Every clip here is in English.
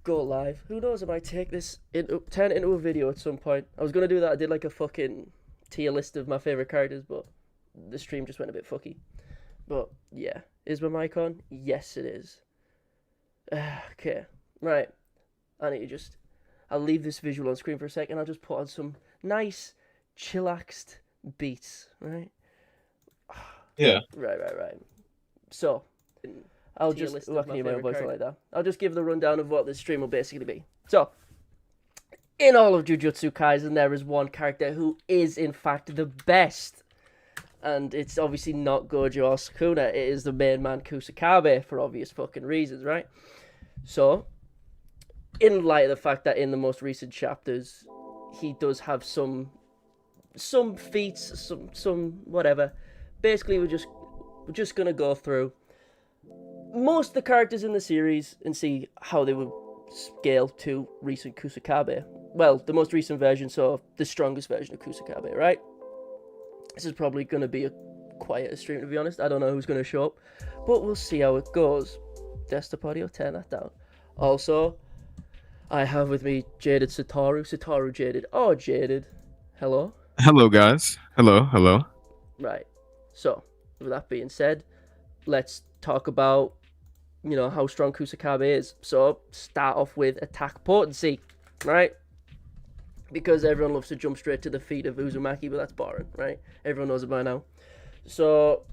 go live. Who knows? I might turn it into a video at some point. I was gonna do that. I did like a fucking tier list of my favorite characters, but the stream just went a bit fucky. But yeah, is my mic on? Yes, it is. Okay, right. I need to just. I'll leave this visual on screen for a second. I'll just put on some nice, chillaxed beats. Right. Yeah. Right. So, I'll just. I can hear my voice like that. I'll just give the rundown of what this stream will basically be. So, in all of Jujutsu Kaisen, there is one character who is, in fact, the best. And it's obviously not Gojo or Sukuna. It is the main man, Kusakabe, for obvious fucking reasons, right? So, in light of the fact that in the most recent chapters, he does have some feats, some whatever. Basically, we're just gonna go through most of the characters in the series and see how they would scale to recent Kusakabe. Well, the most recent version, so the strongest version of Kusakabe, right? This is probably gonna be a quieter stream, to be honest. I don't know who's gonna show up, but we'll see how it goes. Desktop audio, turn that down. Also, I have with me Jaded Satoru Jaded. Oh, Jaded. Hello. Hello, guys. Hello. Right. So, with that being said, let's talk about, how strong Kusakabe is. So, start off with attack potency, right? Because everyone loves to jump straight to the feet of Uzumaki, but that's boring, right? Everyone knows it by now. So,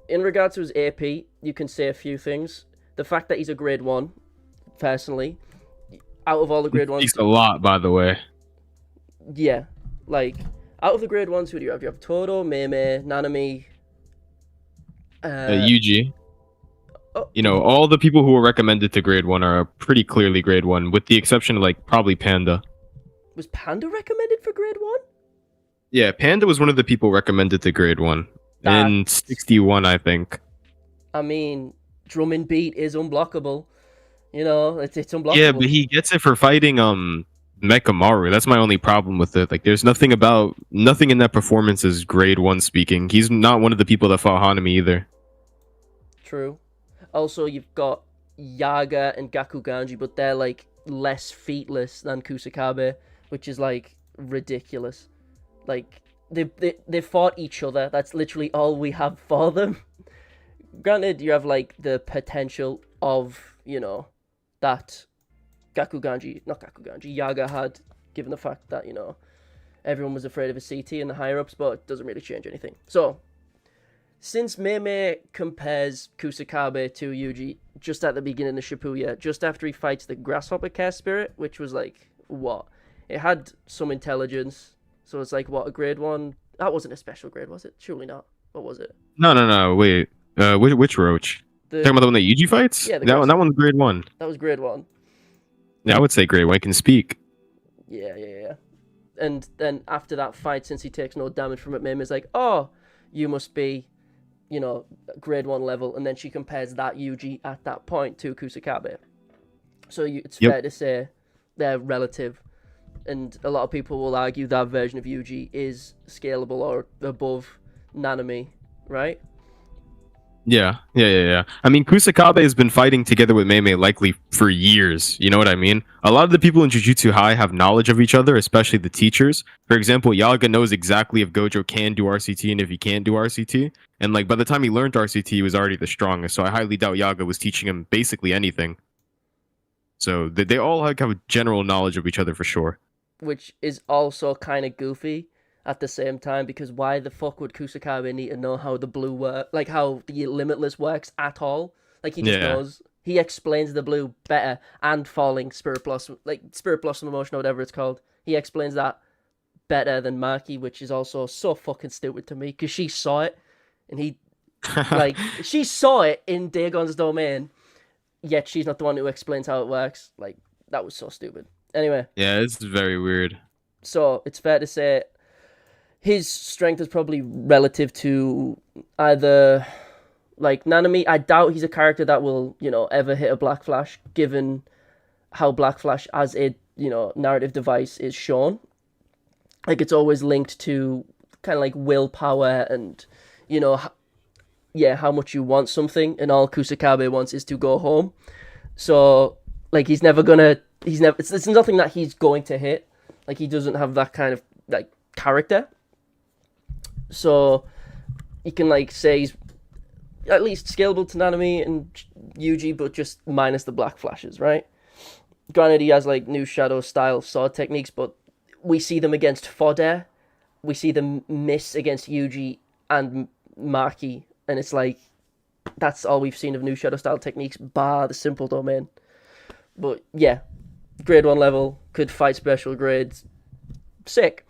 in regards to his AP, you can say a few things. The fact that he's a grade 1, personally, out of all the grade 1s... He's a lot, by the way. Yeah, like, out of the grade 1s, who do you have? You have Todo, Meme, Nanami... Yuji. Oh. All the people who were recommended to grade 1 are pretty clearly grade 1, with the exception of, probably Panda. Was Panda recommended for grade 1? Yeah, Panda was one of the people recommended to grade 1. In 61, I think. I mean, drum and beat is unblockable. It's unblockable. Yeah, but he gets it for fighting Mekamaru. That's my only problem with it. There's nothing in that performance is grade 1 speaking. He's not one of the people that fought Hanami either. True. Also, you've got Yaga and Gakuganji, but they're less featless than Kusakabe, which is ridiculous. They fought each other. That's literally all we have for them. Granted, you have the potential of that Yaga had, given the fact that everyone was afraid of a CT in the higher ups, but it doesn't really change anything. So, since Meme compares Kusakabe to Yuji just at the beginning of Shibuya, just after he fights the Grasshopper Care Spirit, which was what? It had some intelligence, so it's a grade 1? That wasn't a special grade, was it? Surely not. What was it? No, wait. Which Roach? Talking about the one that Yuji fights? Yeah, that one's grade 1. That was grade 1. Yeah, I would say grade 1. He can speak. Yeah. And then after that fight, since he takes no damage from it, Meme is oh, you must be, grade 1 level. And then she compares that Yuji at that point to Kusakabe. So it's fair to say they're relative. And a lot of people will argue that version of Yuji is scalable or above Nanami, right? Yeah. I mean, Kusakabe has been fighting together with Meme likely for years. You know what I mean? A lot of the people in Jujutsu High have knowledge of each other, especially the teachers. For example, Yaga knows exactly if Gojo can do RCT and if he can't do RCT. And by the time he learned RCT, he was already the strongest. So I highly doubt Yaga was teaching him basically anything. So they all have a general knowledge of each other for sure. Which is also kind of goofy at the same time, because why the fuck would Kusakabe need to know how the blue works, how the Limitless works at all? He just knows. He explains the blue better, and falling Spirit Blossom, Spirit Blossom Emotion or whatever it's called. He explains that better than Maki, which is also so fucking stupid to me, because she saw it, and he, she saw it in Dagon's domain, yet she's not the one who explains how it works. That was so stupid. Anyway. Yeah, it's very weird. So, it's fair to say his strength is probably relative to either, Nanami. I doubt he's a character that will, ever hit a Black Flash, given how Black Flash as a, narrative device is shown. It's always linked to kind of willpower and, how much you want something, and all Kusakabe wants is to go home. So, Like he's never gonna. He's never. It's nothing that he's going to hit. Like he doesn't have that kind of like character. So you can like say he's at least scalable to Nanami and Yuji, but just minus the black flashes, right? Granted, he has like new shadow style sword techniques, but we see them against Fodder. We see them miss against Yuji and Maki, and it's like that's all we've seen of new shadow style techniques, bar the simple domain. But yeah, grade 1 level, could fight special grades, sick.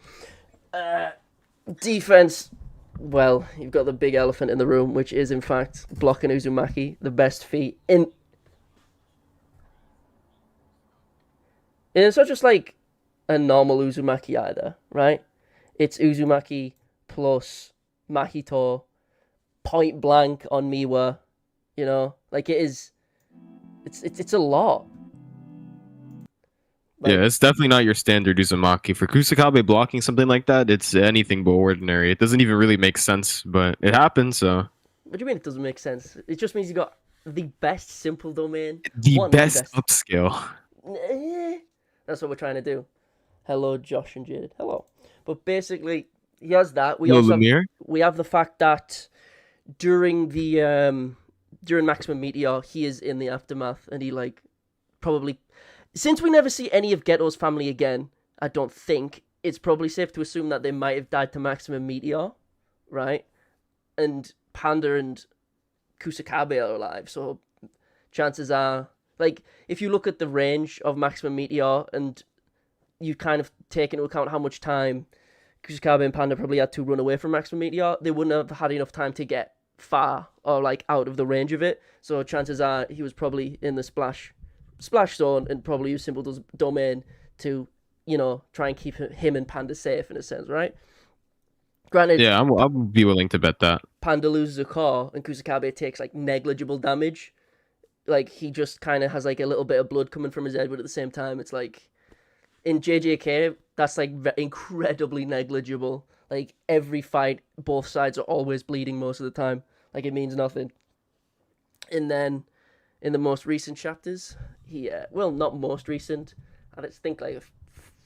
Defense, well, you've got the big elephant in the room, which is in fact blocking Uzumaki, the best feat in. And it's not just like a normal Uzumaki either, right? It's Uzumaki plus Mahito, point blank on Miwa, you know, like it is. It's a lot. Like, yeah, it's definitely not your standard Uzumaki. For Kusakabe blocking something like that, it's anything but ordinary. It doesn't even really make sense, but it happens, so... What do you mean it doesn't make sense? It just means you got the best simple domain. The best upscale. That's what we're trying to do. Hello, Josh and Jade. Hello. But basically, he has that. We have the fact that during Maximum Meteor, he is in the aftermath, and he like probably... Since we never see any of Geto's family again, I don't think, it's probably safe to assume that they might have died to Maximum Meteor, right? And Panda and Kusakabe are alive, so chances are... Like, if you look at the range of Maximum Meteor and you kind of take into account how much time Kusakabe and Panda probably had to run away from Maximum Meteor, they wouldn't have had enough time to get far or, like, out of the range of it. So chances are he was probably in the splash zone and probably use Simple Domain to, you know, try and keep him and Panda safe in a sense, right? Granted, yeah, I'll be willing to bet that. Panda loses a core and Kusakabe takes like negligible damage. Like he just kind of has like a little bit of blood coming from his head, but at the same time, it's like in JJK, that's like incredibly negligible. Like every fight, both sides are always bleeding most of the time. Like it means nothing. And then in the most recent chapters, well, not most recent, I think like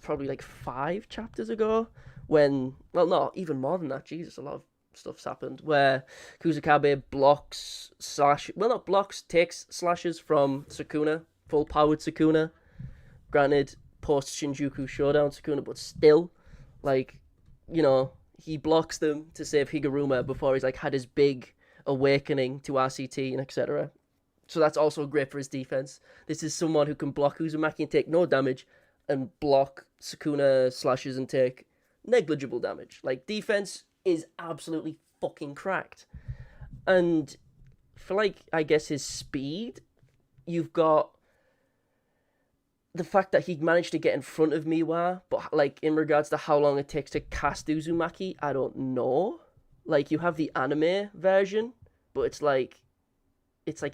probably like 5 chapters ago, when, well, no, even more than that, Jesus, a lot of stuff's happened, where Kusakabe takes slashes from Sukuna, full-powered Sukuna, granted, post-Shinjuku Showdown Sukuna, but still, like, you know, he blocks them to save Higuruma before he's, like, had his big awakening to RCT and etc. So that's also great for his defense. This is someone who can block Uzumaki and take no damage, and block Sukuna slashes and take negligible damage. Like, defense is absolutely fucking cracked. And for, like, I guess his speed, you've got the fact that he managed to get in front of Miwa, but, like, in regards to how long it takes to cast Uzumaki, I don't know. Like, you have the anime version, but it's like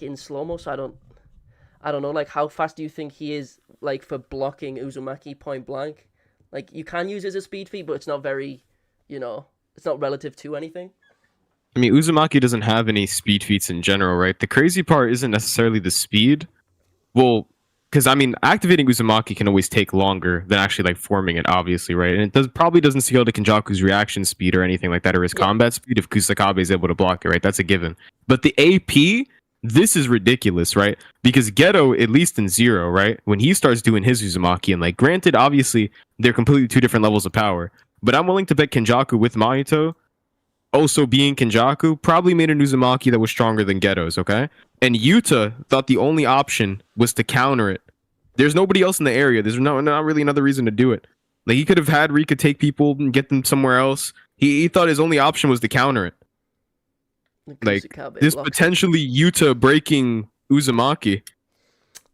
in slow-mo, so I don't know, like, how fast do you think he is, like, for blocking Uzumaki point blank? Like, you can use it as a speed feat, but it's not very, you know, it's not relative to anything. I mean, Uzumaki doesn't have any speed feats in general, right? The crazy part isn't necessarily the speed. Well, because, I mean, activating Uzumaki can always take longer than actually, like, forming it, obviously, right? And it probably doesn't scale to Kenjaku's reaction speed or anything like that, or his combat speed if Kusakabe is able to block it, right? That's a given. But the AP... This is ridiculous, right? Because Geto, at least in Zero, right? When he starts doing his Uzumaki, and like, granted, obviously, they're completely 2 different levels of power, but I'm willing to bet Kenjaku with Mahito, also being Kenjaku, probably made an Uzumaki that was stronger than Geto's, okay? And Yuta thought the only option was to counter it. There's nobody else in the area. There's not really another reason to do it. Like, he could have had Rika take people and get them somewhere else. He thought his only option was to counter it. Like, this potentially Yuta breaking Uzumaki.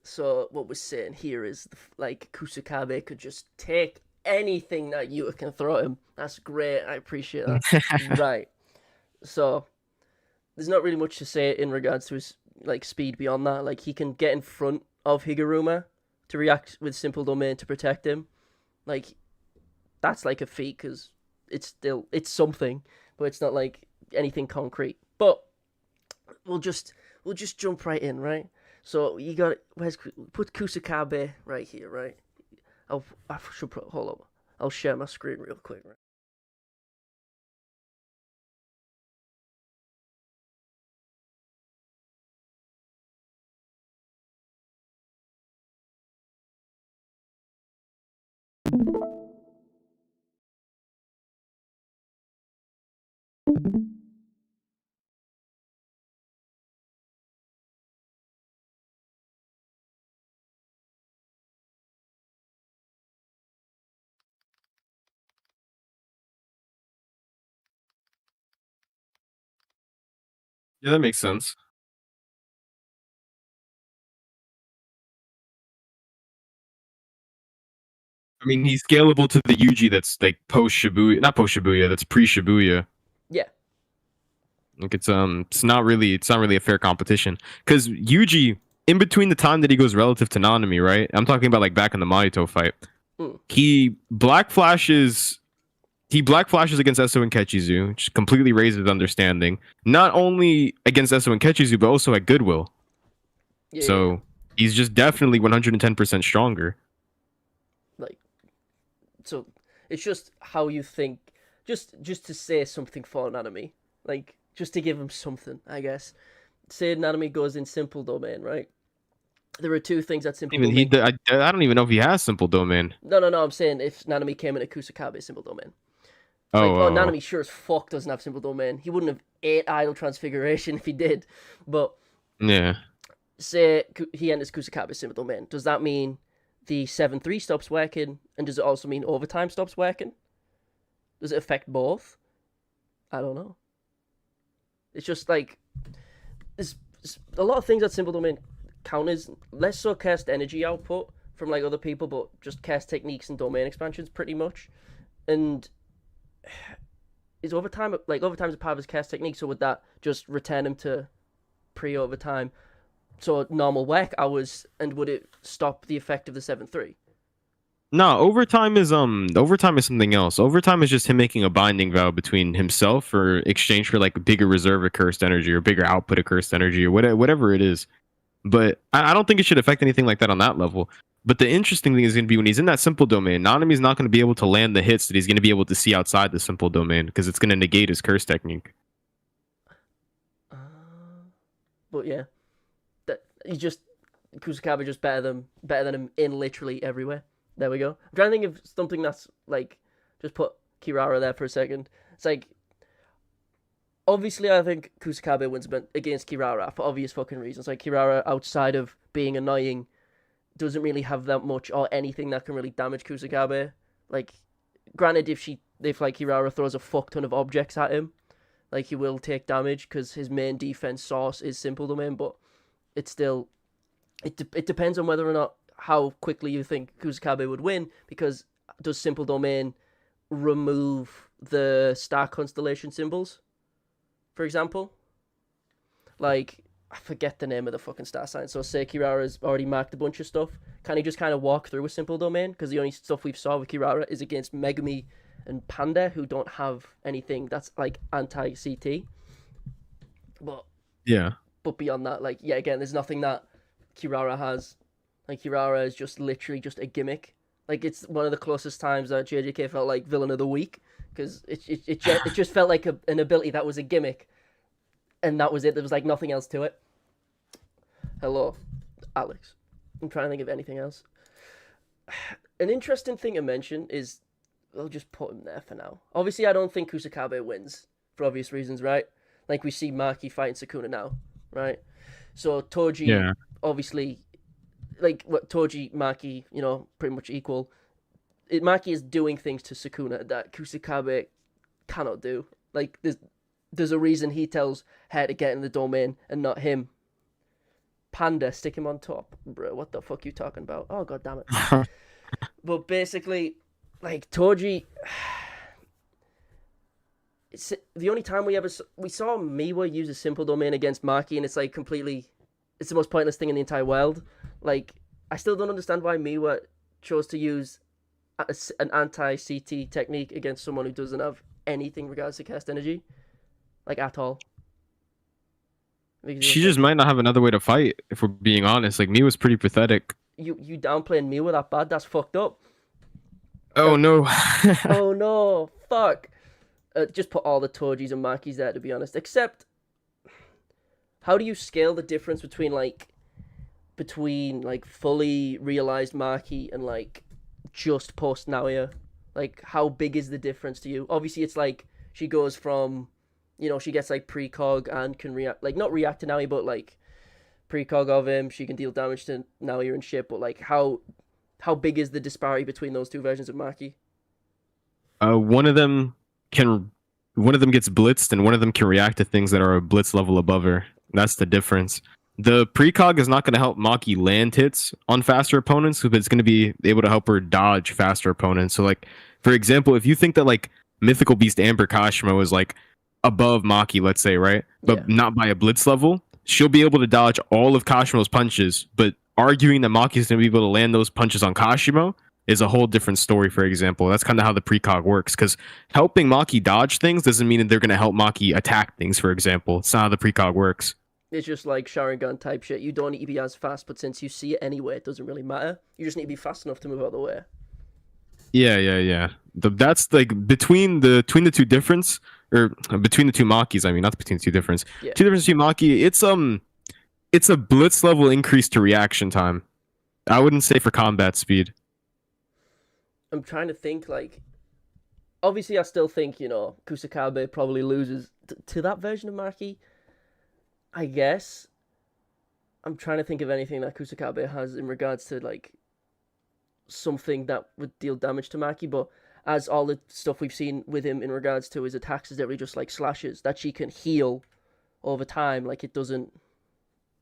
So what we're saying here is, like, Kusakabe could just take anything that Yuta can throw him. That's great. I appreciate that. Right. So there's not really much to say in regards to his, like, speed beyond that. Like, he can get in front of Higuruma to react with Simple Domain to protect him. Like, that's like a feat, because it's something, but it's not like anything concrete. But we'll just jump right in, right? So you got put Kusakabe right here, right? I should put, hold up. I'll share my screen real quick. Right? Yeah, that makes sense. I mean, he's scalable to the Yuji that's like post Shibuya, not post Shibuya, that's pre Shibuya. Yeah. Like it's not really a fair competition because Yuji, in between the time that he goes relative to Nanami, right? I'm talking about like back in the Mahito fight. Mm. He black flashes against Esso and Kechizu, which completely raises understanding. Not only against Esso and Kechizu, but also at Goodwill. Yeah. So he's just definitely 110% stronger. Like, so it's just how you think. Just to say something for Nanami, like just to give him something, I guess. Say Nanami goes in simple domain, right? There are two things that simple Even domain. I don't even know if he has simple domain. No. I'm saying if Nanami came in a Kusakabe simple domain. Oh, Like, oh, oh, Nanami sure as fuck doesn't have simple domain. He wouldn't have 8 idle transfiguration if he did. But yeah. say he enters Kusakabe simple domain. Does that mean the 7-3 stops working? And does it also mean overtime stops working? Does it affect both? I don't know. It's just like there's a lot of things that simple domain counters. Less so cast energy output from like other people, but just cast techniques and domain expansions pretty much. And is overtime overtime's a part of his cast technique? So would that just return him to pre-overtime? So normal work hours, and would it stop the effect of the 7-3? No, overtime is something else. Overtime is just him making a binding vow between himself for exchange for like a bigger reserve of cursed energy or bigger output of cursed energy or whatever it is. But I don't think it should affect anything like that on that level. But the interesting thing is going to be when he's in that simple domain, Nanami's not going to be able to land the hits that he's going to be able to see outside the simple domain because it's going to negate his curse technique. Uh, but yeah, that he's just Kusakabe just better than him in literally everywhere. There we go. I'm trying to think of something that's like just put Kirara there for a second. It's like obviously I think Kusakabe wins against Kirara for obvious fucking reasons. Like Kirara outside of being annoying doesn't really have that much or anything that can really damage Kusakabe. Like granted if like Kirara throws a fuck ton of objects at him, like he will take damage because his main defense source is simple domain, but it's still it depends on whether or not how quickly you think Kusakabe would win, because does simple domain remove the star constellation symbols, for example? Like, I forget the name of the fucking star sign. So say Kirara's already marked a bunch of stuff. Can he just kind of walk through a simple domain? Because the only stuff we've saw with Kirara is against Megumi and Panda, who don't have anything that's like anti-CT. But Yeah. But beyond that, like, yeah, again, there's nothing that Kirara has. Like, Kirara is just literally just a gimmick. Like, it's one of the closest times that JJK felt like villain of the week, because it just felt like an ability that was a gimmick, and that was it. There was like nothing else to it. Hello, Alex. I'm trying to think of anything else. An interesting thing to mention is, I'll just put him there for now. Obviously, I don't think Kusakabe wins for obvious reasons, right? Like we see Maki fighting Sukuna now, right? So Toji, Yeah. obviously, like what Toji, Maki, pretty much equal. Maki is doing things to Sukuna that Kusakabe cannot do. Like there's a reason he tells her to get in the domain and not him. Panda, stick him on top, bro. What the fuck you talking about? Oh god damn it! But basically, like Toji, it's the only time we saw Miwa use a simple domain against Maki, and it's like completely, it's the most pointless thing in the entire world. Like I still don't understand why Miwa chose to use an anti-CT technique against someone who doesn't have anything regards to cast energy, like at all. She just might not have another way to fight, if we're being honest. Like, Miu was pretty pathetic. You downplaying Miu with that bad? That's fucked up. Oh no. Oh no, fuck. Just put all the Tojis and Makis there, to be honest. Except, how do you scale the difference between fully realized Maki and like just post Naoya? Like, how big is the difference to you? Obviously, it's like she goes from, she gets like precog and can react, like not react to Naoya, but like precog of him. She can deal damage to Naoya and shit. But like, how big is the disparity between those two versions of Maki? One of them gets blitzed, and one of them can react to things that are a blitz level above her. That's the difference. The precog is not going to help Maki land hits on faster opponents, but it's going to be able to help her dodge faster opponents. So, like, for example, if you think that like Mythical Beast Amber Kashimo is like above Maki, let's say, right, but not by a blitz level, she'll be able to dodge all of Kashimo's punches. But arguing that Maki is going to be able to land those punches on Kashimo is a whole different story. For example, that's kind of how the precog works, because helping Maki dodge things doesn't mean that they're going to help Maki attack things. For example, it's not how the precog works. It's just like Sharingan type shit. You don't need to be as fast, but since you see it anyway, it doesn't really matter. You just need to be fast enough to move out of the way. Yeah. That's like between the two difference, or between the two Makis. I mean, not between the two difference. Yeah. Two difference between Maki. It's a blitz level increase to reaction time. I wouldn't say for combat speed. I'm trying to think, like, obviously I still think, Kusakabe probably loses to that version of Maki. I guess. I'm trying to think of anything that Kusakabe has in regards to, like, something that would deal damage to Maki, but as all the stuff we've seen with him in regards to his attacks is literally just, like, slashes that she can heal over time. Like, it doesn't,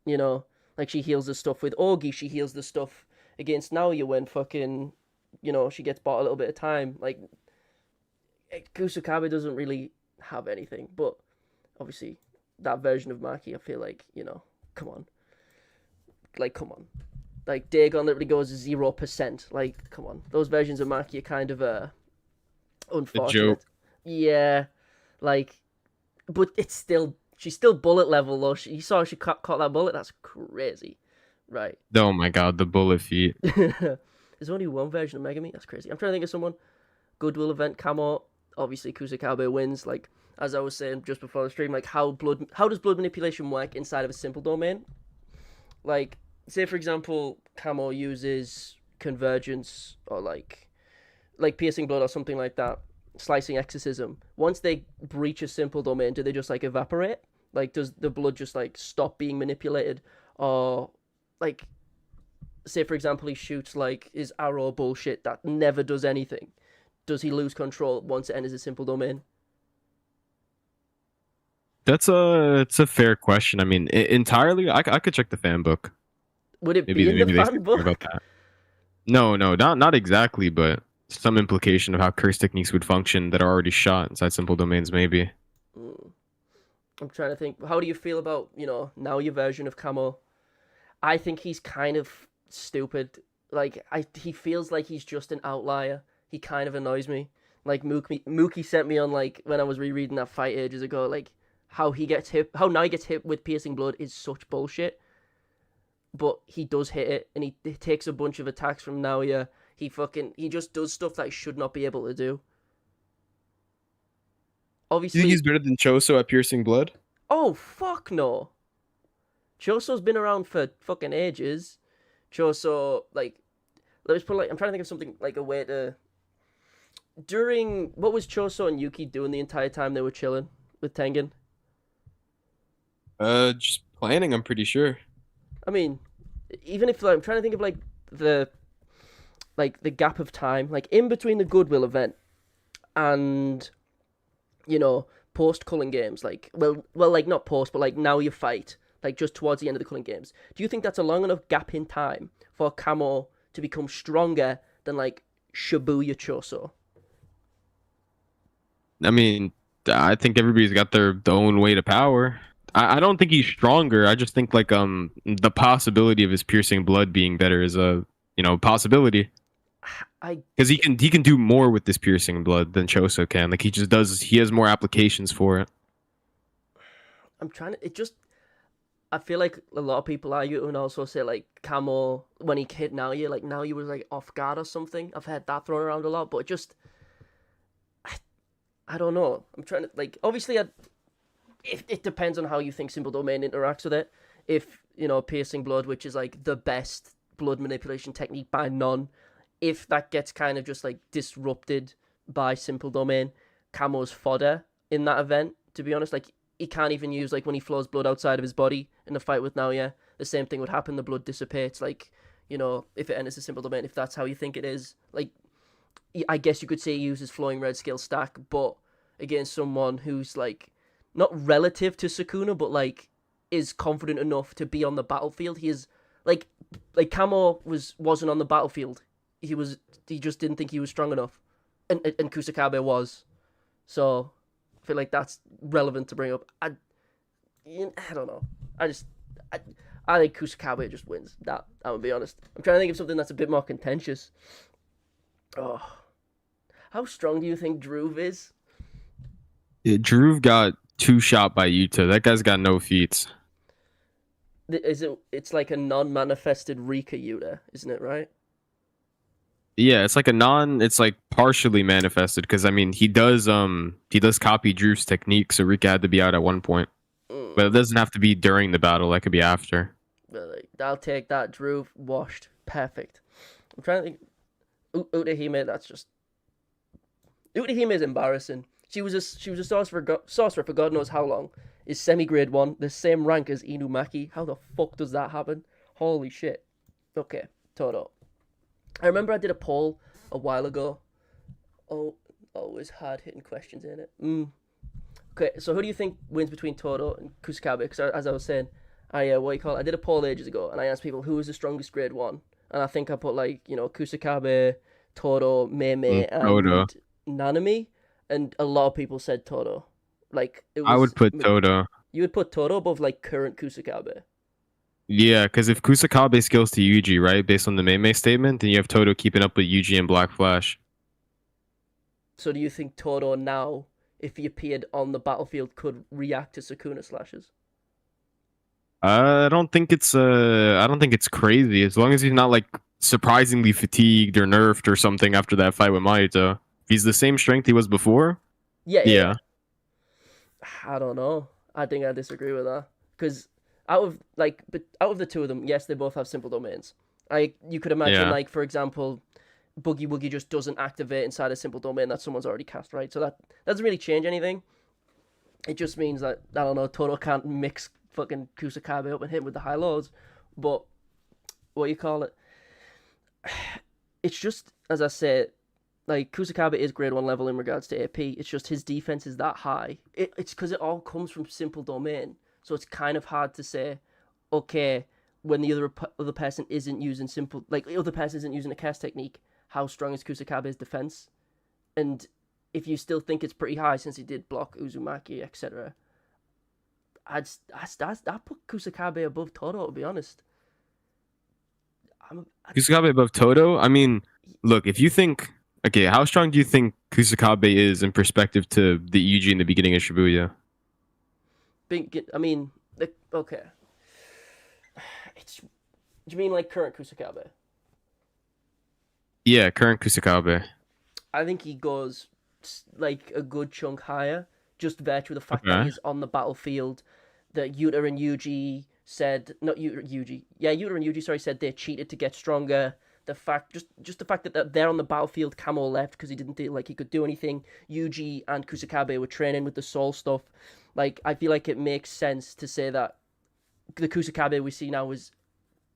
like, she heals the stuff with Ogi, she heals the stuff against Naoya when fucking, she gets bought a little bit of time. Like, Kusakabe doesn't really have anything, but obviously that version of Maki, I feel like, come on. Like, come on. Like, Dagon literally goes 0%. Like, come on. Those versions of Maki are kind of unfortunate. A joke. Yeah. Like, but she's still bullet level, though. You saw she caught that bullet? That's crazy. Right. Oh my god, the bullet feet. There's only one version of Megami? That's crazy. I'm trying to think of someone. Goodwill event, Kamo. Obviously, Kusakabe wins. Like, as I was saying just before the stream, like, how does blood manipulation work inside of a simple domain? Like, say, for example, Kamo uses convergence or, like piercing blood or something like that, slicing exorcism. Once they breach a simple domain, do they just, like, evaporate? Like, does the blood just, like, stop being manipulated? Or, like, say, for example, he shoots, like, his arrow bullshit that never does anything. Does he lose control once it enters a simple domain? It's a fair question. I mean, entirely, I could check the fan book. Would it be in the fan book? About that. No, not exactly, but some implication of how curse techniques would function that are already shot inside simple domains, maybe. I'm trying to think. How do you feel about, now your version of Kamo? I think he's kind of stupid. Like, he feels like he's just an outlier. He kind of annoys me. Like, Mookie sent me on, like, when I was rereading that fight ages ago, like, how he gets hit with piercing blood is such bullshit. But he does hit it, and he takes a bunch of attacks from Naoya. He just does stuff that he should not be able to do. Obviously, you think he's better than Choso at piercing blood? Oh, fuck no. Choso's been around for fucking ages. Choso, like, let's put, like, I'm trying to think of something, like, a way to... What was Choso and Yuki doing the entire time they were chilling with Tengen? Just planning, I'm pretty sure. I mean, even if, like, I'm trying to think of, like, the gap of time, like, in between the Goodwill event and, post Culling Games, like, well, like, not post, but, like, now you fight, like, just towards the end of the Culling Games. Do you think that's a long enough gap in time for Kamo to become stronger than, like, Shibuya Choso? I mean, I think everybody's got their own way to power. I don't think he's stronger. I just think, like, the possibility of his piercing blood being better is a possibility. Because he can do more with this piercing blood than Choso can. Like, he has more applications for it. I feel like a lot of people argue and also say like Camo when he hit Naoya, like Naoya was like off guard or something. I've heard that thrown around a lot, but it just I don't know. I'm trying to like obviously it depends on how you think Simple Domain interacts with it. If piercing blood, which is like the best blood manipulation technique by none, if that gets kind of just like disrupted by Simple Domain, Camo's fodder in that event. To be honest, like he can't even use like when he flows blood outside of his body in a fight with Naoya. The same thing would happen. The blood dissipates. Like if it enters the Simple Domain, if that's how you think it is, like I guess you could say he uses flowing red skill stack, but against someone who's like not relative to Sukuna, but like is confident enough to be on the battlefield. He is like Kamo wasn't on the battlefield. He just didn't think he was strong enough, and Kusakabe was. So I feel like that's relevant to bring up. I don't know. I think Kusakabe just wins. That I'm gonna be honest. I'm trying to think of something that's a bit more contentious. Oh, how strong do you think Druve is? Yeah, Druve got two shot by Yuta. That guy's got no feats. It's like a non-manifested Rika Yuta, isn't it? Right? Yeah, it's like it's like partially manifested because I mean he does copy Druve's technique, so Rika had to be out at one point. But it doesn't have to be during the battle, that could be after. But like, I'll take that. Druve washed. Perfect. I'm trying to think. Utahime, that's just Utahime is embarrassing. She was a sorcerer for God knows how long. Is semi-grade 1, the same rank as Inumaki. How the fuck does that happen? Holy shit. Okay, Todo. I remember I did a poll a while ago. Oh, always hard-hitting questions, ain't it? Okay, so who do you think wins between Todo and Kusakabe? Because as I was saying, I did a poll ages ago, and I asked people who was the strongest grade 1. And I think I put like, Kusakabe, Todo, Meme, and Nanami. And a lot of people said Todo. Like I would put Todo. You would put Todo above like current Kusakabe. Yeah, because if Kusakabe scales to Yuji, right, based on the Meme statement, then you have Todo keeping up with Yuji and Black Flash. So do you think Todo now, if he appeared on the battlefield, could react to Sukuna slashes? I don't think it's crazy as long as he's not like surprisingly fatigued or nerfed or something after that fight with Mayuto. If he's the same strength he was before. Yeah. I don't know. I think I disagree with that because out of the two of them, yes, they both have simple domains. You could imagine like for example, Boogie Woogie just doesn't activate inside a simple domain that someone's already cast, right? So that doesn't really change anything. It just means that I don't know, Toto can't mix fucking Kusakabe up and hit him with the high lows. But what you call it? It's just as I said. Like, Kusakabe is grade 1 level in regards to AP. It's just his defense is that high. It's because it all comes from simple domain. So it's kind of hard to say, okay, when the other person isn't using simple... Like, the other person isn't using a cast technique, how strong is Kusakabe's defense? And if you still think it's pretty high since he did block Uzumaki, etc., I'd put Kusakabe above Todo, to be honest. Kusakabe above Todo? I mean, look, if you think... Okay, how strong do you think Kusakabe is in perspective to the Yuji in the beginning of Shibuya? Okay. Do you mean like current Kusakabe? Yeah, current Kusakabe. I think he goes like a good chunk higher, just virtue of the fact that he's on the battlefield. That Yuta and Yuji said, not Yuta and Yuji. Yeah, Yuta and Yuji, sorry, said they cheated to get stronger. The fact that they're on the battlefield, Kamo left because he didn't feel like he could do anything. Yuji and Kusakabe were training with the soul stuff. Like, I feel like it makes sense to say that the Kusakabe we see now is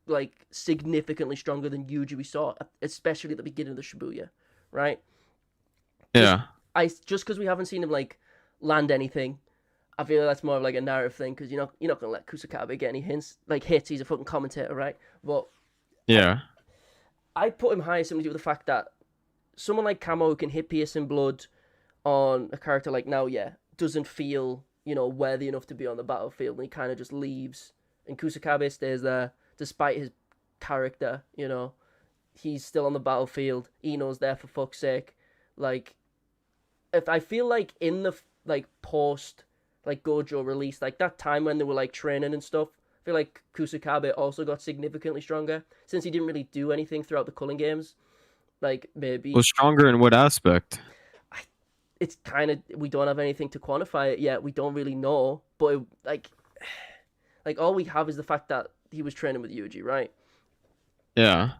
like significantly stronger than Yuji we saw, especially at the beginning of the Shibuya, right? Yeah. Just because we haven't seen him like land anything, I feel like that's more of like a narrative thing because you're not gonna let Kusakabe get any hits. He's a fucking commentator, right? But yeah. I put him higher simply with the fact that someone like Kamo who can hit piercing blood on a character like Naoya doesn't feel, worthy enough to be on the battlefield, and he kind of just leaves. And Kusakabe stays there despite his character, he's still on the battlefield. Ino's there for fuck's sake. Like, if I feel like in the post Gojo release, like that time when they were like training and stuff, I feel like Kusakabe also got significantly stronger since he didn't really do anything throughout the Culling games. Like maybe Was stronger in what aspect? it's kind of, we don't have anything to quantify it yet. We don't really know, but like all we have is the fact that he was training with Yuji, right? Yeah.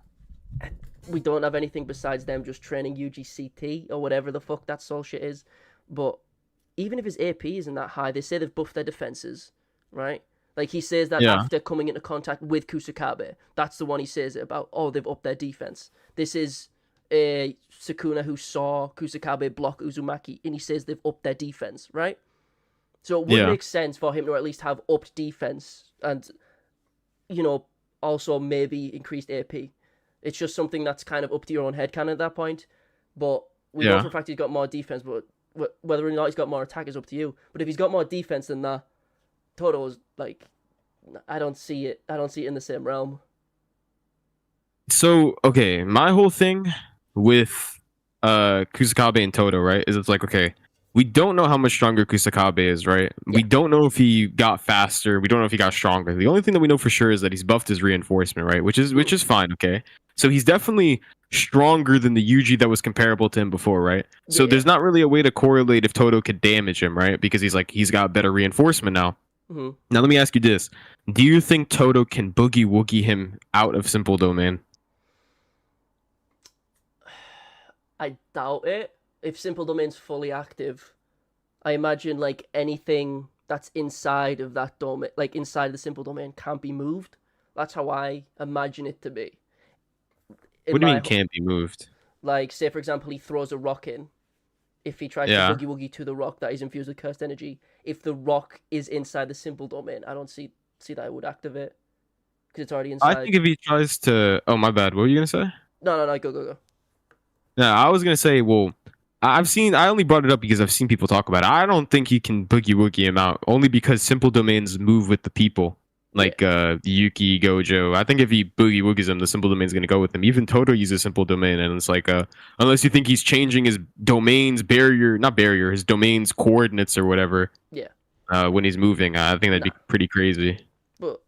We don't have anything besides them just training Yuji CT or whatever the fuck that soul shit is. But even if his AP isn't that high, they say they've buffed their defenses, right? Like he says that after coming into contact with Kusakabe, that's the one he says it about. Oh, they've upped their defense. This is Sukuna who saw Kusakabe block Uzumaki, and he says they've upped their defense, right? So it would make sense for him to at least have upped defense and, you know, also maybe increased AP. It's just something that's kind of up to your own head canon at that point. But we know for a fact he's got more defense, but whether or not he's got more attack is up to you. But if he's got more defense than that, Toto's like, I don't see it. I don't see it in the same realm. So, okay, my whole thing with Kusakabe and Toto, right, is it's like, okay, we don't know how much stronger Kusakabe is, right? Yeah. We don't know if he got faster. We don't know if he got stronger. The only thing that we know for sure is that he's buffed his reinforcement, right? Which is fine, okay? So he's definitely stronger than the Yuji that was comparable to him before, right? So there's not really a way to correlate if Toto could damage him, right? Because he's got better reinforcement now. Mm-hmm. Now let me ask you this. Do you think Toto can boogie woogie him out of Simple Domain? I doubt it. If Simple Domain's fully active, I imagine like anything that's inside of that domain, like inside the Simple Domain, can't be moved. That's how I imagine it to be. What do you mean can't be moved? Like, say for example, he throws a rock in. If he tries to boogie woogie to the rock that is infused with cursed energy, if the rock is inside the Simple Domain, I don't see that it would activate because it's already inside. I think if he tries to, oh my bad, what were you gonna say? No, go. No, I was gonna say, well, I only brought it up because I've seen people talk about it. I don't think he can boogie woogie him out, only because Simple Domains move with the people, like Yuki, Gojo. I think if he boogie woogies him, the Simple Domain's gonna go with him. Even Toto uses Simple Domain, and it's like, unless you think he's changing his domain's his domain's coordinates or whatever. Yeah. When he's moving, I think that'd be pretty crazy. But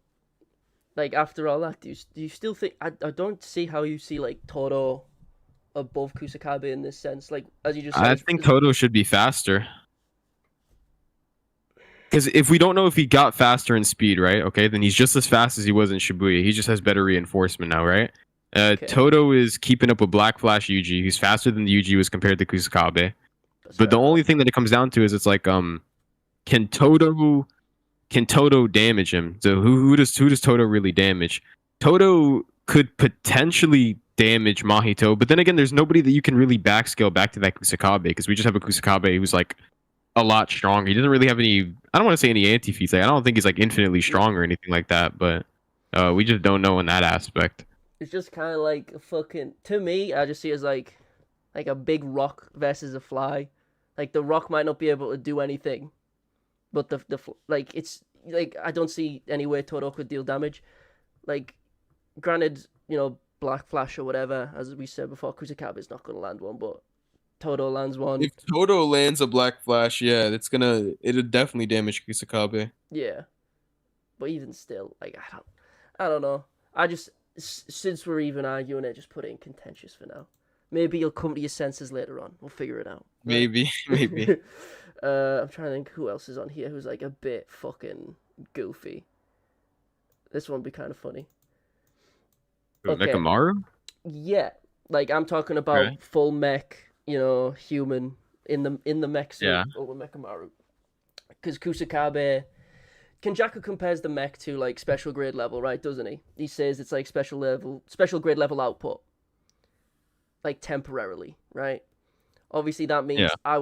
like after all that, do you still think? I don't see how you see like Toto above Kusakabe in this sense. Like as you just said, I think Toto should be faster. Because if we don't know if he got faster in speed, right? Okay, then he's just as fast as he was in Shibuya. He just has better reinforcement now, right? Toto is keeping up with Black Flash Yuji. He's faster than the Yuji was compared to Kusakabe. But the only thing that it comes down to is it's like, can Toto damage him? So who does Toto really damage? Toto could potentially damage Mahito, but then again, there's nobody that you can really backscale back to that Kusakabe, because we just have a Kusakabe who's like a lot stronger. He doesn't really have any, I don't want to say any anti-feats. Like, I don't think he's like infinitely strong or anything like that, but we just don't know in that aspect. It's just kind of like fucking, to me, I just see it as like a big rock versus a fly. Like the rock might not be able to do anything, but the like it's like I don't see any way Toto could deal damage. Like, granted, you know, Black Flash or whatever, as we said before, Kusakabe's not going to land one, but Toto lands one. If Toto lands a Black Flash, it'll definitely damage Kusakabe. Yeah, but even still, like I don't know. I just, since we're even arguing it, just put it in contentious for now. Maybe you'll come to your senses later on. We'll figure it out. Right? Maybe. I'm trying to think who else is on here who's like a bit fucking goofy. This one would be kind of funny. Okay. Mekamaru? Yeah, like I'm talking about full mech, you know, human in the mech suit over Mekamaru. Because Kusakabe, Kenjaku compares the mech to like special grade level, right? Doesn't he? He says it's like special grade level output, like temporarily, right? Obviously, that means I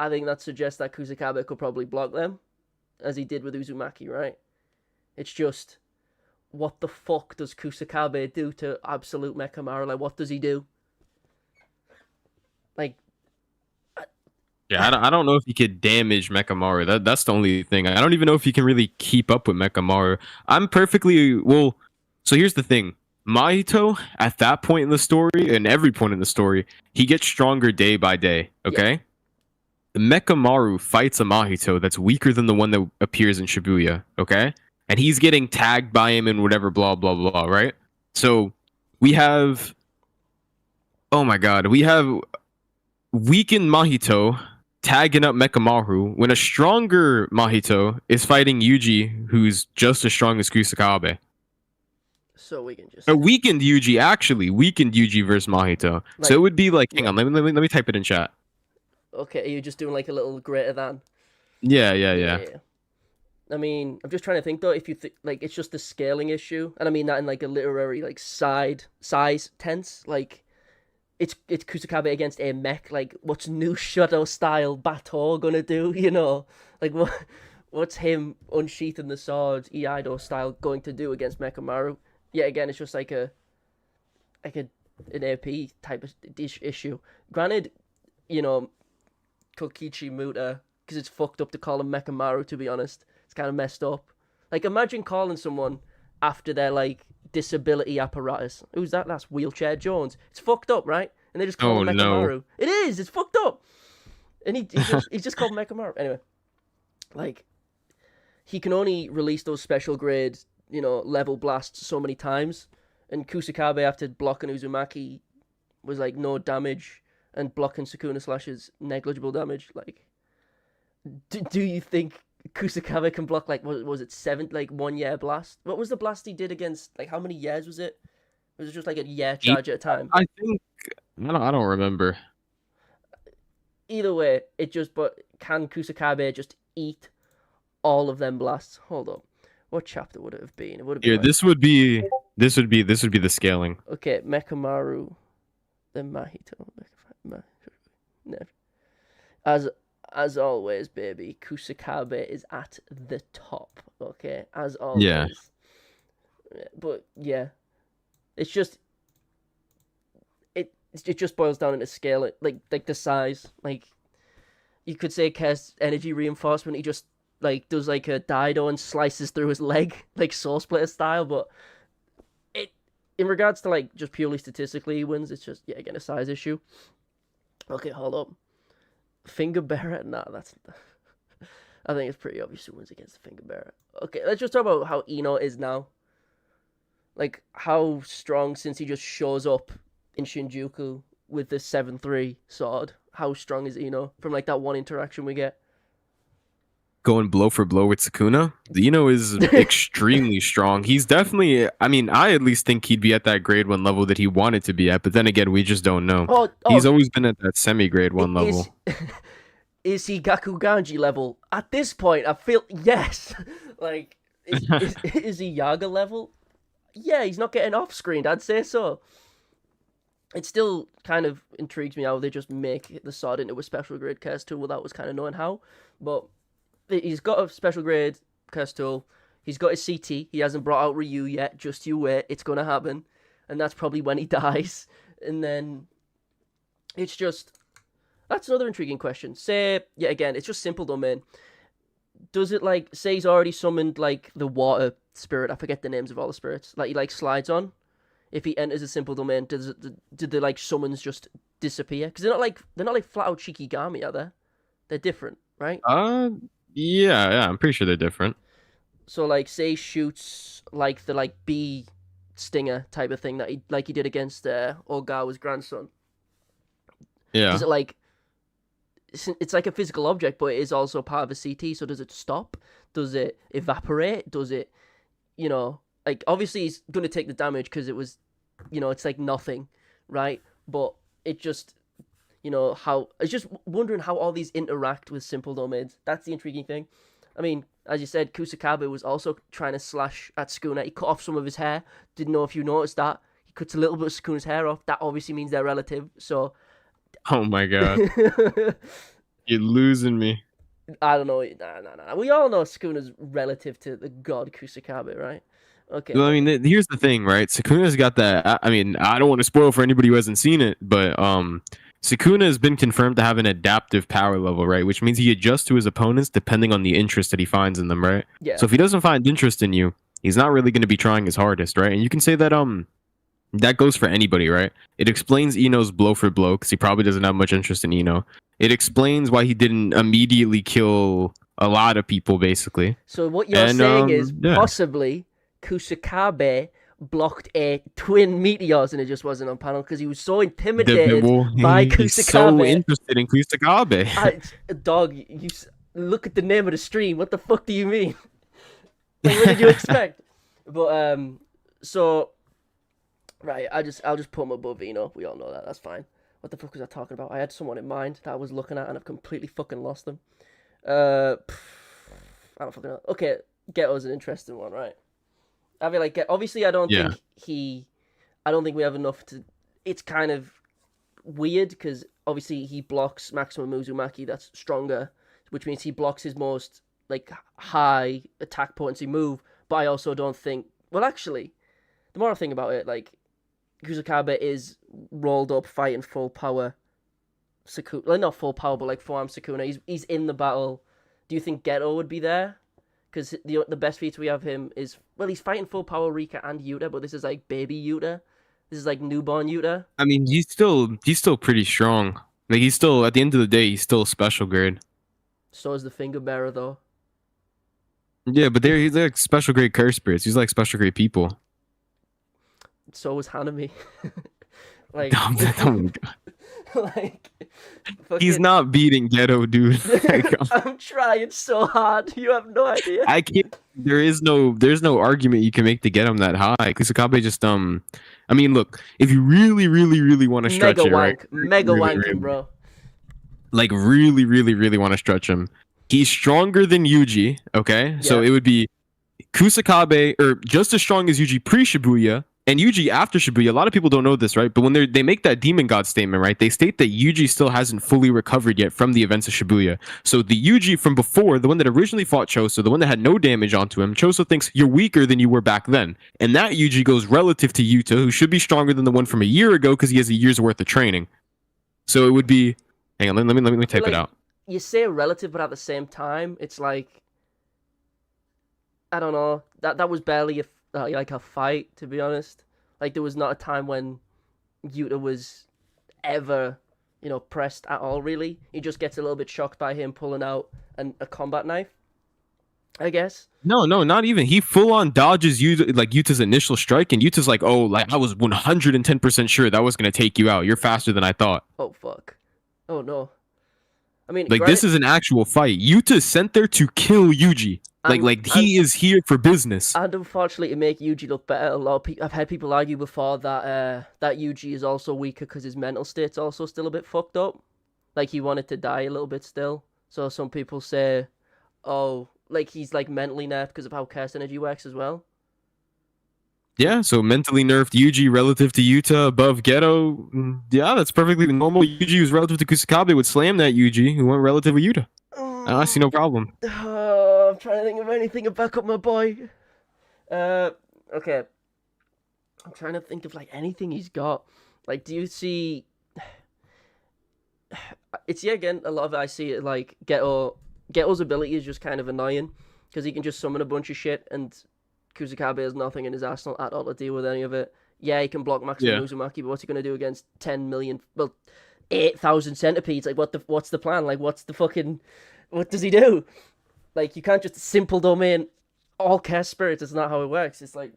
think that suggests that Kusakabe could probably block them, as he did with Uzumaki, right? It's just, what the fuck does Kusakabe do to Absolute Mekamaru? Like, what does he do? Like, I don't know if he could damage Mekamaru. That's the only thing. I don't even know if he can really keep up with Mekamaru. So here's the thing. Mahito, at that point in the story, and every point in the story, he gets stronger day by day, okay? The Mekamaru fights a Mahito that's weaker than the one that appears in Shibuya, okay? and he's getting tagged by him and whatever, blah blah blah, right? So we have, oh my god, we have weakened Mahito tagging up Mekamaru when a stronger Mahito is fighting Yuji, who's just as strong as Kusakabe. So we can just a weakened Yuji, actually weakened Yuji versus Mahito. Like, so it would be like, hang on, let me type it in chat. Okay, you're just doing like a little greater than. Yeah. I mean, I'm just trying to think though. If you like, it's just a scaling issue, and I mean that in like a literary like size tense. Like, it's Kusakabe against a mech. Like, what's new Shadow style Batou gonna do? You know, like what's him unsheathing the sword Iaido style going to do against Mekamaru? Yeah, again, it's just like an AP type of issue. Granted, you know, Kokichi Muta, because it's fucked up to call him Mekamaru, to be honest. It's kind of messed up. Like, imagine calling someone after their, like, disability apparatus. Who's that? That's Wheelchair Jones. It's fucked up, right? And they just call him Mekamaru. No. It is! It's fucked up! And he's just called Mekamaru. Anyway. Like, he can only release those special grade, you know, level blasts so many times. And Kusakabe, after blocking Uzumaki, was, like, no damage. And blocking Sukuna Slash's negligible damage. Like, do you think Kusakabe can block, like, what was it, 1 year blast? What was the blast he did against, like, how many years was it? Was it just like a year charge at a time? I think, I don't remember. Either way, but can Kusakabe just eat all of them blasts? Hold up. What chapter would it have been? It would have been. Yeah, like... this would be the scaling. Okay, Mekamaru, then Mahito. As always, baby, Kusakabe is at the top. Okay, as always. Yeah. But yeah, it's just it just boils down into scale. Like the size. Like, you could say Kess energy reinforcement. He just like does like a Daido and slices through his leg, like Soul Splitter style. But in regards to like just purely statistically he wins, it's just again a size issue. Okay, hold up. Finger bearer? Nah, that's... I think it's pretty obvious who wins against the finger bearer. Okay, let's just talk about how Ino is now. Like, how strong since he just shows up in Shinjuku with the 7-3 sword. How strong is Ino from, like, that one interaction we get? Going blow for blow with Sukuna? Ino is extremely strong. He's definitely... I mean, I at least think he'd be at that grade 1 level that he wanted to be at, but then again, we just don't know. He's always been at that semi-grade 1 level. Is he Gakuganji level? At this point, I feel... Yes! Like, is he Yaga level? Yeah, he's not getting off-screened, I'd say so. It still kind of intrigues me how they just make the sword into a special grade curse tool without us kind of knowing how, but... He's got a special grade curse tool. He's got his CT. He hasn't brought out Ryu yet. Just you wait. It's going to happen. And that's probably when he dies. And then it's just... That's another intriguing question. Say, yeah, again, it's just simple domain. Does it, like, say he's already summoned, like, the water spirit. I forget the names of all the spirits. Like, he, like, slides on. If he enters a simple domain, did the, like, summons just disappear? Because they're not, like, flat-out Shikigami, are they? They're different, right? Yeah, I'm pretty sure they're different. So, like, say he shoots, like, the, like, bee stinger type of thing that he did against Ogawa's grandson. Yeah. Does it, like... It's like a physical object, but it is also part of a CT, so does it stop? Does it evaporate? Does it, you know... Like, obviously he's going to take the damage because it was, you know, it's like nothing, right? But it just... You know, how... I was just wondering how all these interact with simple domains. That's the intriguing thing. I mean, as you said, Kusakabe was also trying to slash at Sukuna. He cut off some of his hair. Didn't know if you noticed that. He cuts a little bit of Sukuna's hair off. That obviously means they're relative, so... Oh my god. You're losing me. I don't know. Nah. We all know Sukuna's relative to the god Kusakabe, right? Okay. Well, I mean, here's the thing, right? Sukuna's got that... I mean, I don't want to spoil for anybody who hasn't seen it, but... Sukuna has been confirmed to have an adaptive power level, right? Which means he adjusts to his opponents depending on the interest that he finds in them, right? Yeah. So if he doesn't find interest in you, he's not really going to be trying his hardest, right? And you can say that that goes for anybody, right? It explains Ino's blow for blow because he probably doesn't have much interest in Ino. It explains why he didn't immediately kill a lot of people basically. So what you're And saying is yeah, possibly Kusakabe blocked a twin meteors and it just wasn't on panel because he was so intimidated by he's so Kusakabe. interested in Kusakabe. Dog, look at the name of the stream. What the fuck do you mean? Like, what did you expect? But so right, I'll just put him above Eno. We all know that. That's fine. What the fuck was I talking about? I had someone in mind that I was looking at and I've completely fucking lost them. I don't fucking know. Okay, Ghetto's an interesting one, right? I feel like obviously I don't think we have enough to. It's kind of weird because obviously he blocks Maximum Uzumaki that's stronger, which means he blocks his most like high attack potency move. But I also don't think. Well, actually, the more I think about it, like Kusakabe is rolled up fighting full power. Sukuna, like not full power, but like forearm Sukuna. He's in the battle. Do you think Geto would be there? Because the best feature we have him is he's fighting full power Rika and Yuta, but this is like baby Yuta. This is like newborn Yuta. I mean, he's still pretty strong. Like he's still at the end of the day, he's still special grade. So is the finger bearer though. Yeah, but he's like special grade curse spirits. He's like special grade people. So is Hanami. Like, Oh my God. like fucking... He's not beating Geto, dude. I'm trying so hard. You have no idea. I can't. There's no argument you can make to get him that high. Kusakabe just I mean, look, if you really want to stretch mega it, right? Mega wanking, bro. Like really want to stretch him. He's stronger than Yuji. Okay, Yeah. So it would be Kusakabe, or just as strong as Yuji pre-Shibuya, and Yuji after Shibuya. A lot of people don't know this, right? But when they make that Demon God statement, right, they state that Yuji still hasn't fully recovered yet from the events of Shibuya. So the Yuji from before, the one that originally fought Choso, the one that had no damage onto him, Choso thinks you're weaker than you were back then. And that Yuji goes relative to Yuta, who should be stronger than the one from a year ago because he has a year's worth of training. So it would be... Hang on, let me type it out. You say relative, but at the same time, it's like... I don't know. That was barely a fight, to be honest. Like, there was not a time when Yuta was ever, pressed at all, really. He just gets a little bit shocked by him pulling out a combat knife, I guess. No, not even. He full on dodges Yuta's initial strike, and Yuta's like, oh, like I was 110% sure that was going to take you out. You're faster than I thought. Oh, fuck. Oh, no. I mean, like, this is an actual fight. Yuta is sent there to kill Yuji. He is here for business. And unfortunately, to make Yuji look better, a lot of people, I've had people argue before that Yuji is also weaker because his mental state's also still a bit fucked up. Like, he wanted to die a little bit still. So some people say, oh, like he's like mentally nerfed because of how cast energy works as well. Yeah, so mentally nerfed Yuji relative to Yuta above Geto. Yeah, that's perfectly normal. Yuji who's relative to Kusakabe would slam that Yuji who went relative to Yuta. I see no problem. I'm trying to think of anything to back up my boy. Okay. I'm trying to think of like anything he's got. Like, do you see? It's again a lot of it. I see it like Geto's ability is just kind of annoying because he can just summon a bunch of shit and Kusakabe has nothing in his arsenal at all to deal with any of it. Yeah, he can block Maximum Uzumaki, but what's he gonna do against 10 million? Well, 8,000 centipedes. Like, what's the plan? Like, what does he do? Like, you can't just simple domain all cast spirits. It's not how it works. It's like,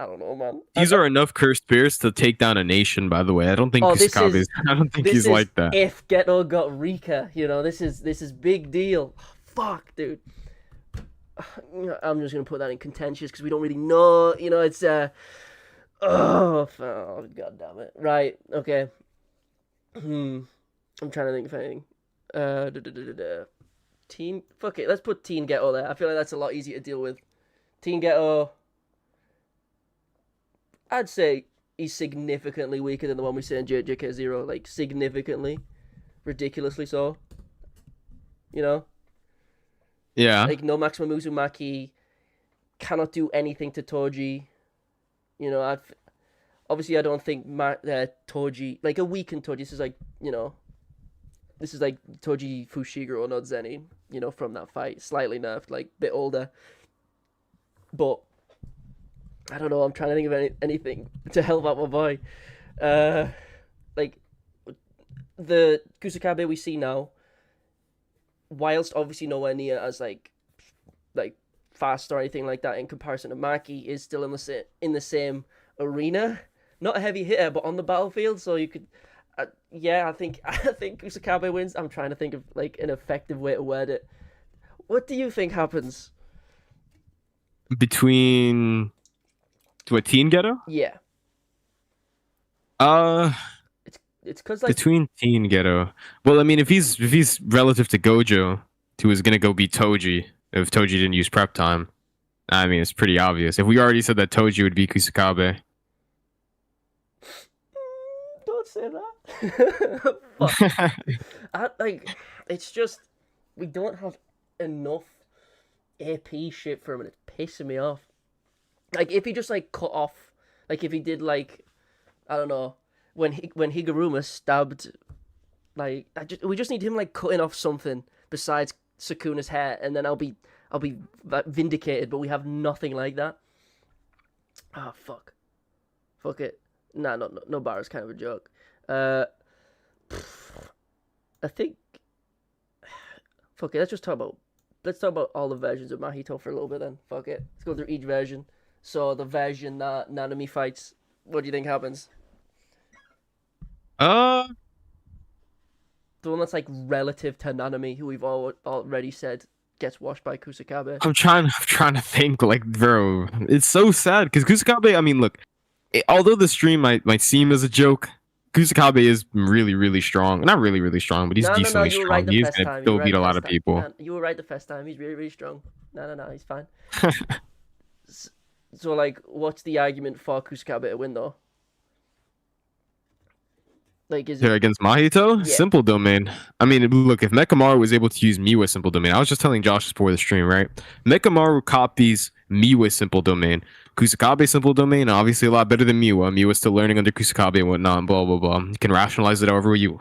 I don't know, man. These are enough cursed spirits to take down a nation, by the way. I don't think Kusakabe I don't think he's like that. If Geto got Rika, this is big deal. Fuck, dude. I'm just gonna put that in contentious because we don't really know. It's oh god damn it. Right, okay. I'm trying to think of anything. Teen, fuck it, let's put Teen Geto there. I feel like that's a lot easier to deal with. Teen Geto, I'd say he's significantly weaker than the one we see in JJK 0, like significantly, ridiculously so. Yeah. Like, no Maximum Uzumaki, cannot do anything to Toji. Obviously I don't think Toji, like a weakened Toji, this is like Toji Fushiguro no Zeni, from that fight, slightly nerfed, like bit older. But I don't know, I'm trying to think of anything to help out my boy. Like the Kusakabe we see now, whilst obviously nowhere near as like fast or anything like that in comparison to Maki, is still in the same arena. Not a heavy hitter, but on the battlefield. So you could, yeah, I think Kusakabe wins. I'm trying to think of like an effective way to word it. What do you think happens? Between to a teen ghetto? Yeah, Uh, it's because like between teen ghetto. Well, I mean, if he's relative to Gojo, who was gonna go beat Toji if Toji didn't use prep time. I mean, it's pretty obvious. If we already said that Toji would be Kusakabe. don't say that. Fuck. It's just we don't have enough AP shit for him, and it's pissing me off. Like if he just like cut off, like if he did like, I don't know, when Higuruma stabbed, like we just need him like cutting off something besides Sukuna's hair, and then I'll be vindicated. But we have nothing like that. Ah, fuck it. Nah, no bar is kind of a joke. I think. Fuck it. Let's talk about all the versions of Mahito for a little bit. Then fuck it. Let's go through each version. So the version that Nanami fights, what do you think happens? Uh, The one that's like relative to Nanami, who we've already said gets washed by Kusakabe. I'm trying to think. Like, bro, it's so sad because Kusakabe. I mean, look, although the stream might seem as a joke, Kusakabe is really, really strong. Not really, really strong, but he's decently you were strong. right the He's first gonna time. still beat a lot of people. No, you were right the first time. He's really, really strong. No, he's fine. So, like, what's the argument for Kusakabe to win, though? Like, is it... Here against Mahito? Yeah. Simple domain. I mean, look, if Mekamaru was able to use Miwa simple domain, I was just telling Josh before the stream, right? Mekamaru copies Miwa simple domain. Kusakabe simple domain, obviously a lot better than Miwa. Miwa's still learning under Kusakabe and whatnot, blah, blah, blah. You can rationalize it however you...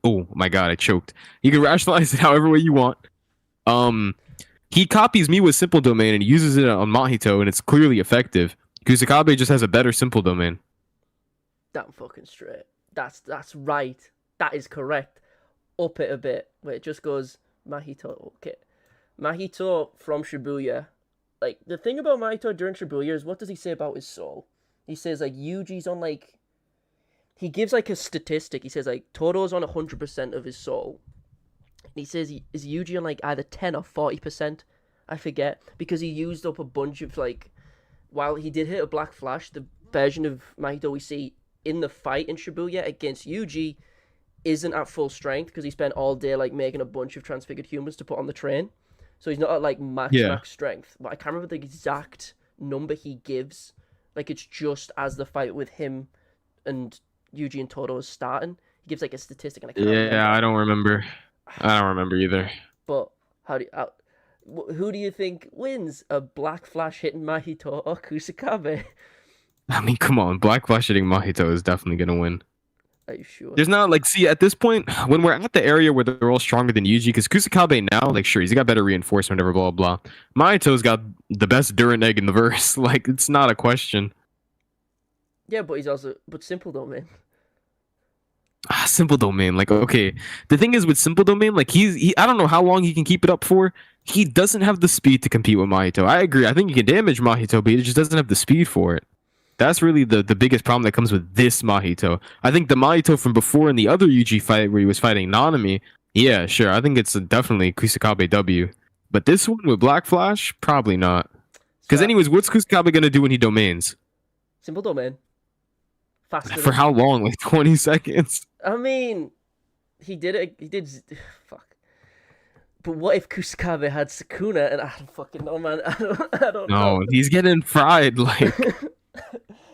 Oh, my God, I choked. You can rationalize it however way you want. He copies Miwa's simple domain and uses it on Mahito, and it's clearly effective. Kusakabe just has a better simple domain. Damn fucking straight. That's right. That is correct. Up it a bit. Where it just goes Mahito. Okay. Mahito from Shibuya. Like, the thing about Mahito during Shibuya is, what does he say about his soul? He says, like, Yuji's on, like... He gives, like, a statistic. He says, like, Toro's on 100% of his soul. And he says, is Yuji on, like, either 10 or 40%? I forget. Because he used up a bunch of, like... While he did hit a Black Flash, the version of Mahito we see in the fight in Shibuya against Yuji isn't at full strength because he spent all day like making a bunch of transfigured humans to put on the train. So he's not at like max strength. But I can't remember the exact number he gives. Like it's just as the fight with him and Yuji and Toro is starting. He gives like a statistic and I can't remember. I don't remember. I don't remember either. But who do you think wins? A Black Flash hitting Mahito or Kusakabe? I mean, come on. Black Flash hitting Mahito is definitely going to win. Are you sure? There's not, like, see, at this point, when we're at the area where they're all stronger than Yuji, because Kusakabe now, like, sure, he's got better reinforcement, whatever, blah, blah, blah. Mahito's got the best Durin egg in the verse. Like, it's not a question. Yeah, but but simple domain. Simple domain. Like, okay. The thing is with simple domain, like, I don't know how long he can keep it up for. He doesn't have the speed to compete with Mahito. I agree. I think he can damage Mahito, but he just doesn't have the speed for it. That's really the biggest problem that comes with this Mahito. I think the Mahito from before in the other Yuji fight where he was fighting Nanami, yeah, sure. I think it's definitely Kusakabe W. But this one with Black Flash, probably not. Because anyways, what's Kusakabe going to do when he domains? Simple domain. Faster. For how long? Like 20 seconds? I mean, he did. Fuck. But what if Kusakabe had Sukuna and I don't fucking know, man. I don't know. No, he's getting fried, like...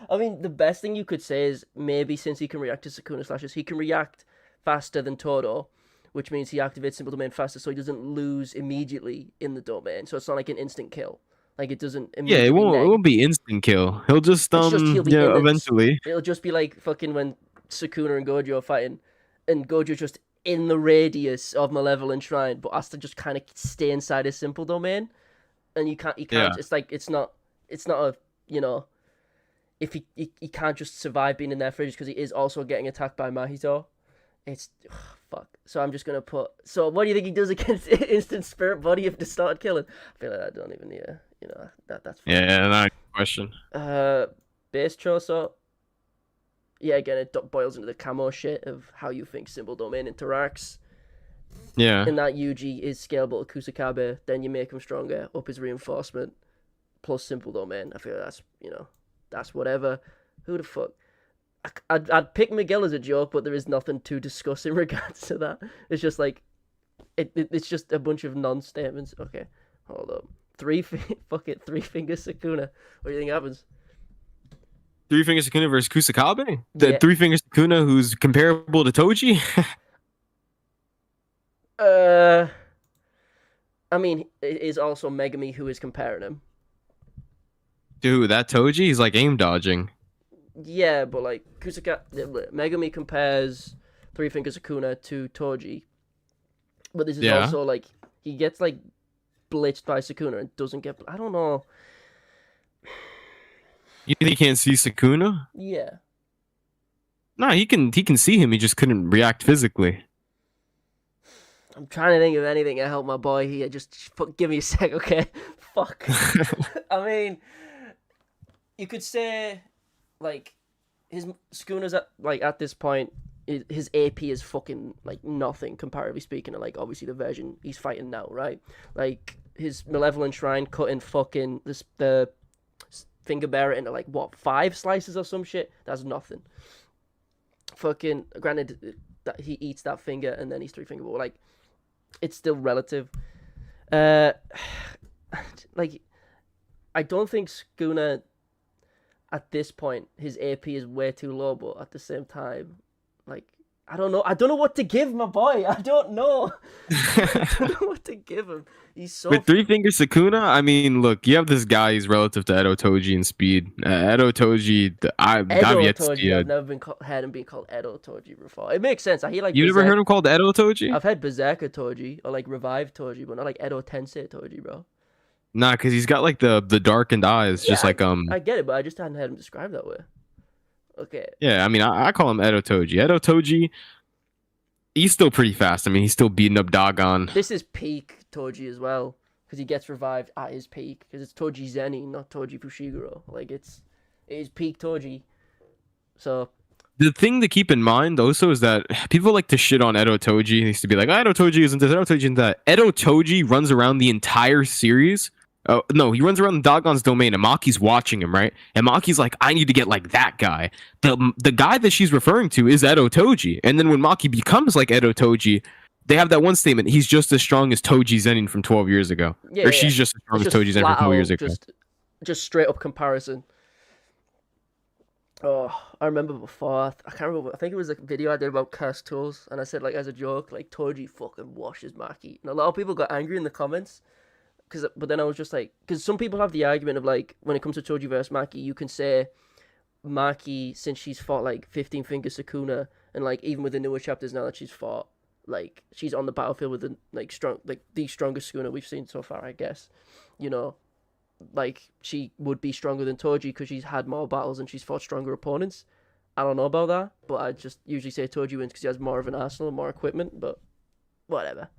I mean, the best thing you could say is maybe since he can react to Sukuna slashes, he can react faster than Toro, which means he activates simple domain faster, so he doesn't lose immediately in the domain. So it's not like an instant kill. Like it doesn't. Yeah, it won't be instant kill. He'll just eventually. It'll just be like fucking when Sukuna and Gojo are fighting, and Gojo's just in the radius of Malevolent Shrine, but has to just kind of stay inside his simple domain, and you can't. Yeah. It's like it's not a if he can't just survive being in there for ages because he is also getting attacked by Mahito. It's fuck. So I'm just gonna put. So what do you think he does against instant spirit body if they started killing? I feel like I don't even. Yeah, that's. Fine. Yeah, not a question. Base Choso. Yeah, again, it boils into the camo shit of how you think Symbol Domain interacts. Yeah. And that Yuji is scalable to Kusakabe, then you make him stronger, up his reinforcement, plus Simple Domain. I feel that's, that's whatever. Who the fuck? I'd pick Miguel as a joke, but there is nothing to discuss in regards to that. It's just like, it's just a bunch of non-statements. Okay, hold up. Three Finger Sakuna. What do you think happens? Three Finger Sakuna versus Kusakabe? The Three Finger Sakuna who's comparable to Toji? I mean, it is also Megami who is comparing him. Dude, that Toji? He's like aim dodging. Yeah, but like Megami compares Three Finger Sakuna to Toji. But this is also like he gets like blitzed by Sakuna and doesn't get. I don't know. You think he can't see Sakuna? Yeah. No, he can see him. He just couldn't react physically. I'm trying to think of anything to help my boy here. Just give me a sec, okay? Fuck. I mean, you could say, like, his Sakuna's at this point, his AP is fucking, like, nothing, comparatively speaking, to, like, obviously the version he's fighting now, right? Like, his Malevolent Shrine cutting fucking the finger bearer into, like, what, 5 slices or some shit? That's nothing. Fucking, granted, that he eats that finger and then he's 3 finger, but, like, it's still relative. Like, I don't think Sukuna, at this point, his AP is way too low, but at the same time, like, I don't know what to give my boy. I don't know. I don't know what to give him. He's so. With Three Finger Sakuna, I mean, look, you have this guy. He's relative to Edo Toji in speed. Edo Toji, I've yet to see. I've never heard him being called Edo Toji before. It makes sense. I hear like. You never heard him called Edo Toji? I've heard Berserker Toji or like Revive Toji, but not like Edo Tensei Toji, bro. Nah, because he's got like the darkened eyes, just like I get it, but I just hadn't heard him described that way. Okay. Yeah, I mean, I call him Edo Toji. Edo Toji, he's still pretty fast. I mean, he's still beating up Dagon. This is peak Toji as well, because he gets revived at his peak, because it's Toji Zeni, not Toji Fushiguro. Like, it is peak Toji. So... The thing to keep in mind, also, is that people like to shit on Edo Toji. They used to be like, Edo Toji isn't this, Edo Toji isn't that. Edo Toji runs around the entire series. No, he runs around Dagon's domain, and Maki's watching him, right? And Maki's like, I need to get like that guy. The guy that she's referring to is Edo Toji. And then when Maki becomes like Edo Toji, they have that one statement, he's just as strong as Toji Zenin from 12 years ago. Yeah, she's just as strong as Toji Zenin from 12 years ago. Just straight up comparison. Oh, I remember before, I can't remember, I think it was a video I did about cursed tools, and I said, like, as a joke, like, Toji fucking washes Maki. And a lot of people got angry in the comments. But then I was just like, because some people have the argument of like, when it comes to Toji versus Maki, you can say Maki, since she's fought like 15 Finger Sakuna, and like even with the newer chapters now that she's fought, like she's on the battlefield with the the strongest Sakuna we've seen so far, I guess. Like she would be stronger than Toji because she's had more battles and she's fought stronger opponents. I don't know about that, but I just usually say Toji wins because he has more of an arsenal and more equipment. But whatever.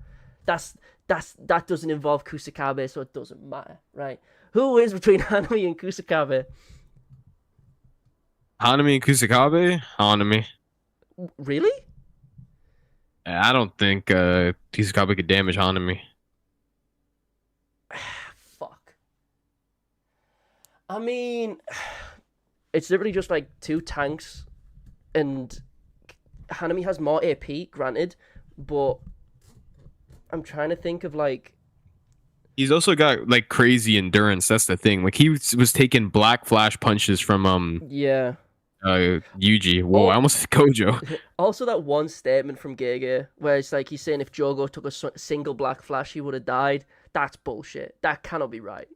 That doesn't involve Kusakabe, so it doesn't matter, right? Who wins between Hanami and Kusakabe? Hanami and Kusakabe? Hanami. Really? I don't think Kusakabe could damage Hanami. Fuck. I mean, it's literally just like 2 tanks, and Hanami has more AP, granted, but I'm trying to think of like. He's also got like crazy endurance. That's the thing. Like he was taking black flash punches from Yuji. Whoa, I almost said Kojo. Also, that one statement from Gege where it's like he's saying if Jogo took a single black flash, he would have died. That's bullshit. That cannot be right.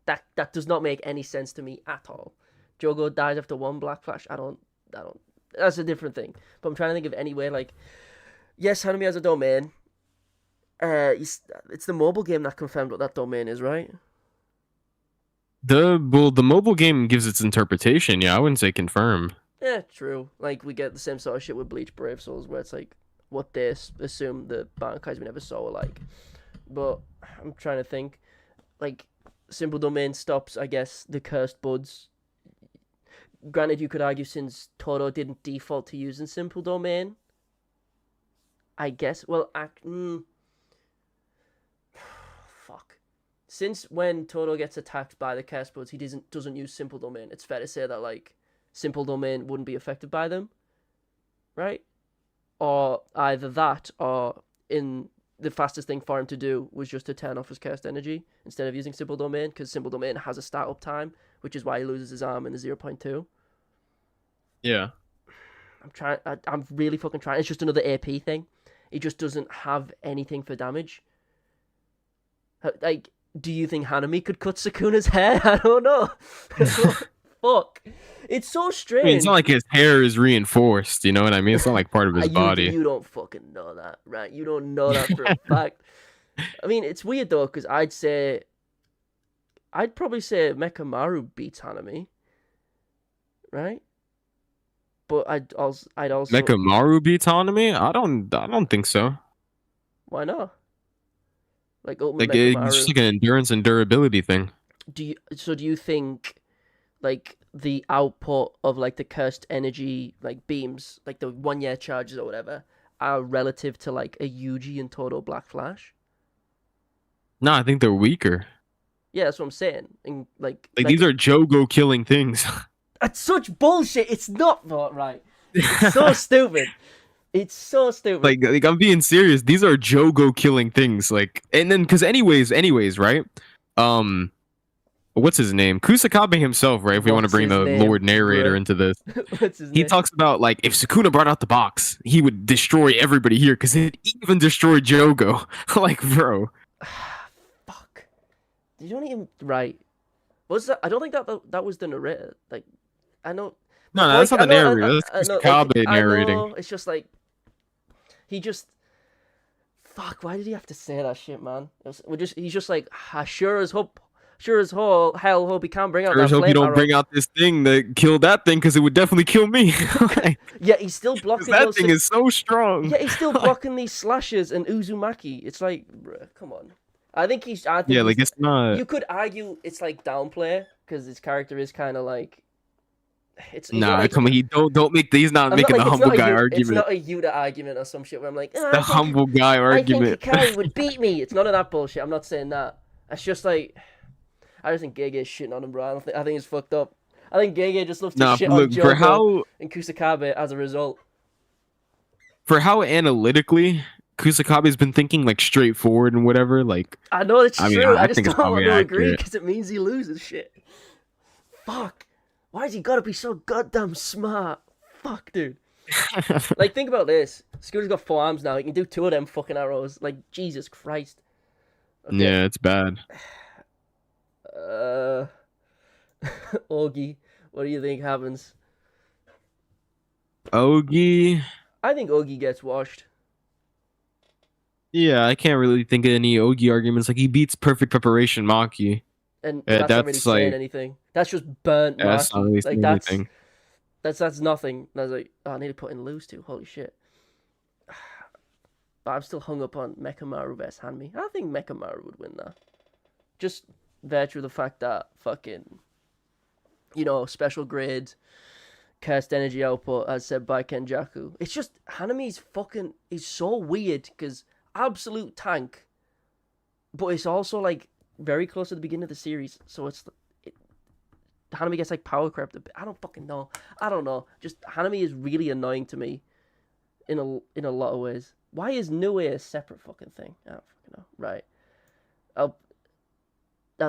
That does not make any sense to me at all. Jogo dies after 1 black flash. I don't. That's a different thing. But I'm trying to think of any way. Like, yes, Hanami has a domain. It's the mobile game that confirmed what that domain is, right? The mobile game gives its interpretation. Yeah, I wouldn't say confirm. Yeah, true. Like we get the same sort of shit with Bleach Brave Souls, where it's like what they assume the Bankais we never saw were like. But I'm trying to think. Like, simple domain stops, I guess, the cursed buds. Granted, you could argue since Todo didn't default to using simple domain, I guess. Well, fuck. Since when Todo gets attacked by the cursed buds, he doesn't use simple domain. It's fair to say that like simple domain wouldn't be affected by them, right? Or either that, or in the fastest thing for him to do was just to turn off his cursed energy instead of using simple domain, because simple domain has a startup time, which is why he loses his arm in the 0.2. Yeah. I'm really fucking trying. It's just another AP thing. He just doesn't have anything for damage. Like, do you think Hanami could cut Sukuna's hair? I don't know. Fuck. It's so strange. I mean, it's not like his hair is reinforced. You know what I mean? It's not like part of his body. You don't fucking know that, right? You don't know that for a fact. I mean, it's weird though, because I'd probably say Mekamaru beats Hanami, right? But I'd also Mekamaru beats Hanami? I don't think so. Why not? Like it's just like an endurance and durability thing. Do you think like the output of like the cursed energy like beams, like the 1 year charges or whatever, are relative to like a Yuji and Todo Black Flash? No, I think they're weaker. Yeah, that's what I'm saying. And like these are Jogo killing things. That's such bullshit. It's not right. It's so stupid. It's so stupid. Like I'm being serious. These are Jogo killing things. Like, and then because anyways, right? What's his name? Kusakabe himself, right? If we want to bring the Lord Narrator into this, he talks about like if Sukuna brought out the box, he would destroy everybody here because it even destroyed Jogo. Like, bro. Fuck. You don't even right. What's that? I don't think that was the narrator. Like, I know. No, that's not the narrator. That's Kusakabe narrating. I know, it's just like he just. Fuck! Why did he have to say that shit, man? He's just like, I sure as hell hope he can't bring out that flame arrow. Hope you don't bring out this thing that killed that thing, because it would definitely kill me. Yeah, he's still blocking. That thing is so strong. Yeah, he's still blocking these slashes and Uzumaki. It's like, bruh, come on. I think it's not. You could argue it's like downplay because his character is kind of like. Come on, don't make these. Not making the humble guy argument. It's not a Yuta argument or some shit where I'm like, the humble guy argument. I think Hikari would beat me. It's none of that bullshit. I'm not saying that. It's just like, I just think Gege is shitting on him, bro. I think it's fucked up. I think Gege just loves to shit on Jogo and Kusakabe as a result. For how analytically Kusakabe's been thinking, like straightforward and whatever, like I know it's true. I just don't want to agree because it means he loses shit. Fuck. Why has he gotta be so goddamn smart? Fuck, dude. Like, think about this. Scooter's got 4 arms now. He can do 2 of them fucking arrows. Like, Jesus Christ. Okay. Yeah, it's bad. Ogi, what do you think happens? Ogi? I think Ogi gets washed. Yeah, I can't really think of any Ogi arguments. Like, he beats Perfect Preparation Maki. And that's not really saying anything. That's just burnt Maki. That's not really saying anything. That's nothing. That's like, I need to put in lose too. Holy shit. But I'm still hung up on Mekamaru vs Hanmi. I think Mekamaru would win that. Just virtue of the fact that fucking, special grade, cursed energy output, as said by Kenjaku. It's just, Hanami's is so weird, because absolute tank, but it's also, like, very close to the beginning of the series, so Hanami gets, like, power crept a bit. I don't fucking know. I don't know. Just, Hanami is really annoying to me in a lot of ways. Why is Nue a separate fucking thing? I don't fucking know. Right. I'll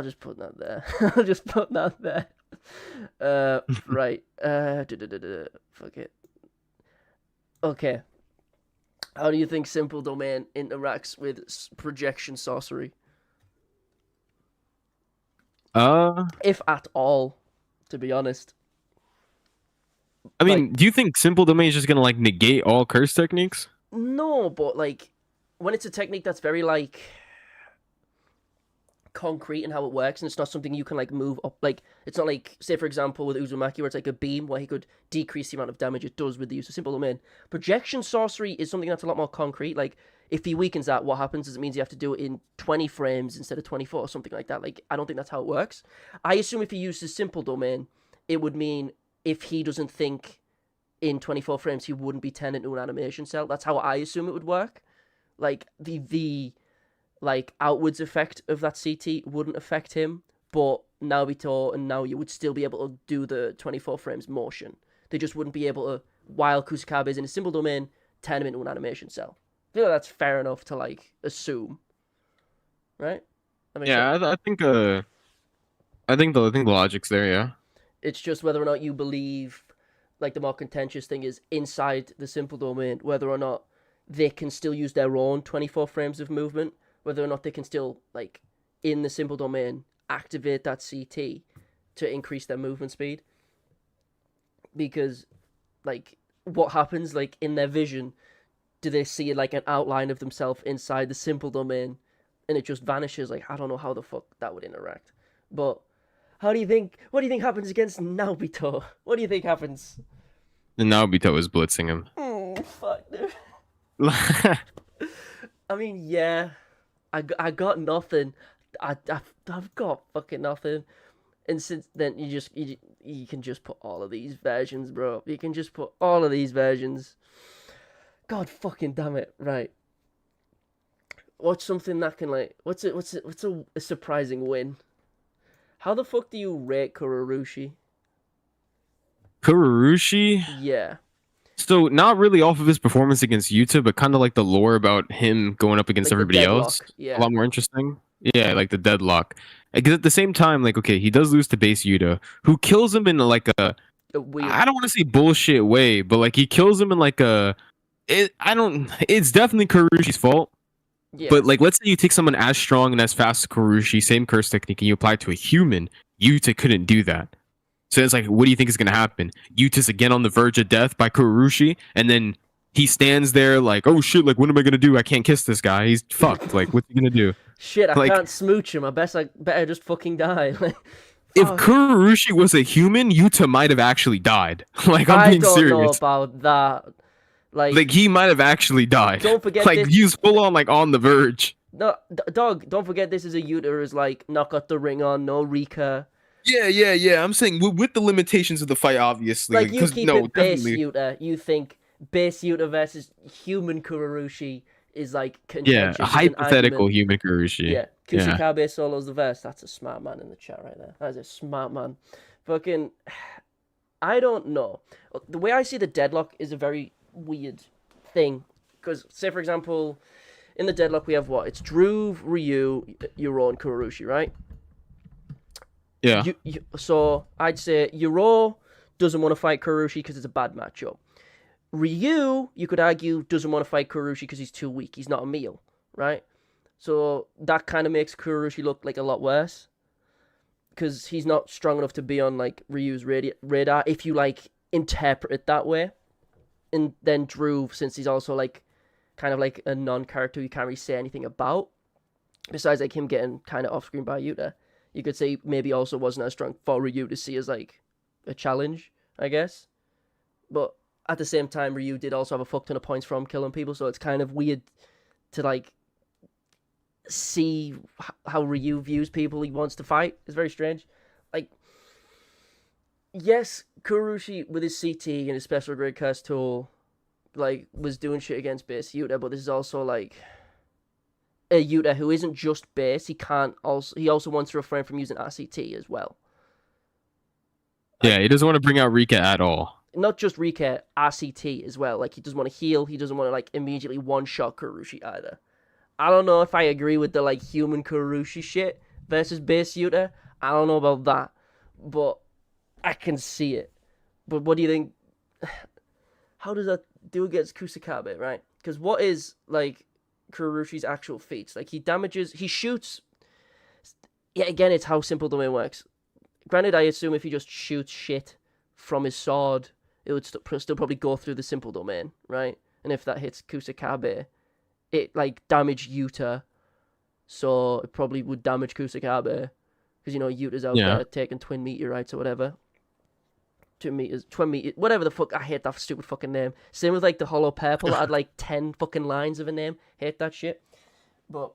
just put that there. I'll just put that there. Right. Fuck it. Okay. How do you think Simple Domain interacts with projection sorcery? If at all, to be honest. I mean, do you think Simple Domain is just gonna like negate all curse techniques? No, but like when it's a technique that's very like concrete in how it works, and it's not something you can like move up. Like, it's not like, say for example with Uzumaki, where it's like a beam where he could decrease the amount of damage it does with the use of simple domain. Projection sorcery is something that's a lot more concrete. Like, if he weakens that, what happens is it means you have to do it in 20 frames instead of 24 or something like that. Like, I don't think that's how it works. I assume if he uses simple domain, it would mean if he doesn't think in 24 frames, he wouldn't be turned into an animation cell. That's how I assume it would work. Like, the like outwards effect of that CT wouldn't affect him, but Naobito and Naoya would still be able to do the 24 frames motion. They just wouldn't be able to, while Kusakabe is in a simple domain, turn him into an animation cell. I feel like that's fair enough to like assume, right? Yeah, I think the logic's there. Yeah. It's just whether or not you believe, like, the more contentious thing is inside the simple domain, whether or not they can still use their own 24 frames of movement, whether or not they can still, like, in the simple domain, activate that CT to increase their movement speed. Because, like, what happens, like, in their vision, do they see, like, an outline of themselves inside the simple domain, and it just vanishes? Like, I don't know how the fuck that would interact. But what do you think happens against Naobito? What do you think happens? And Naobito is blitzing him. Fuck, dude. I mean, yeah, I got nothing. I've got fucking nothing. And since then, you can just put all of these versions, bro. You can just put all of these versions. God fucking damn it! Right. What's something that can, like, what's a surprising win? How the fuck do you rate Kurorushi? Kurorushi? Yeah. So not really off of his performance against Yuta, but kind of like the lore about him going up against Like everybody else. Yeah. A lot more interesting. Yeah, like the deadlock. Because at the same time, like, okay, he does lose to base Yuta, who kills him in like a weird... I don't want to say bullshit way, but like he kills him in like it's definitely Kuroshi's fault. Yeah. But like, let's say you take someone as strong and as fast as Kuroshi, same curse technique, and you apply it to a human, Yuta couldn't do that. So it's like, what do you think is going to happen? Yuta's again on the verge of death by Kuroshi, and then he stands there like, oh shit, like, what am I going to do? I can't kiss this guy. He's fucked. Like, what's he going to do? Shit, I can't smooch him. I better just fucking die. If Kuroshi was a human, Yuta might have actually died. Like, I'm being serious. I don't know about that. Like he might have actually died. Don't forget, like, he's full on, like, on the verge. No, dog, don't forget this is a Yuta who's like not got the ring on, no Rika. Yeah. I'm saying with the limitations of the fight, obviously. Like, you keep it base Yuta. You think base Yuta versus human Kurorushi is like contentious. Yeah, a hypothetical human Kurorushi. Yeah, Kusakabe solos the verse. That's a smart man in the chat right there. That is a smart man. Fucking, I don't know. The way I see the deadlock is a very weird thing. Because, say for example, in the deadlock we have what? It's Druve, Ryu, Uro, and Kurorushi, right? Yeah. So I'd say Uro doesn't want to fight Kurorushi because it's a bad matchup. Ryu, you could argue, doesn't want to fight Kurorushi because he's too weak. He's not a meal, right? So that kind of makes Kurorushi look like a lot worse. Because he's not strong enough to be on, like, Ryu's radar, if you, like, interpret it that way. And then Druve, since he's also, like, kind of like a non-character you can't really say anything about, besides, like, him getting kind of off-screen by Yuta, you could say maybe also wasn't as strong for Ryu to see as, like, a challenge, I guess. But at the same time, Ryu did also have a fuck ton of points from killing people, so it's kind of weird to, like, see how Ryu views people he wants to fight. It's very strange. Like, yes, Kurorushi with his CT and his special grade curse tool, like, was doing shit against base Yuta, but this is also, like, a Yuta who isn't just base. He also wants to refrain from using RCT as well. Yeah, he doesn't want to bring out Rika at all. Not just Rika, RCT as well. Like, he doesn't want to heal. He doesn't want to, like, immediately one-shot Kurorushi either. I don't know if I agree with the, like, human Kurorushi shit versus base Yuta. I don't know about that. But I can see it. But what do you think? How does that do against Kusakabe, right? Because what is, like, Kurorushi's actual feats? Like, he shoots. Yeah, again, it's how simple domain works. Granted, I assume if he just shoots shit from his sword, it would still probably go through the simple domain, right? And if that hits Kusakabe, it, like, damage Yuta so it probably would damage Kusakabe because Yuta's out there taking twin meteorites or whatever. Twin meteor, whatever the fuck. I hate that stupid fucking name. Same with like the Hollow Purple. That had like 10 fucking lines of a name. Hate that shit. But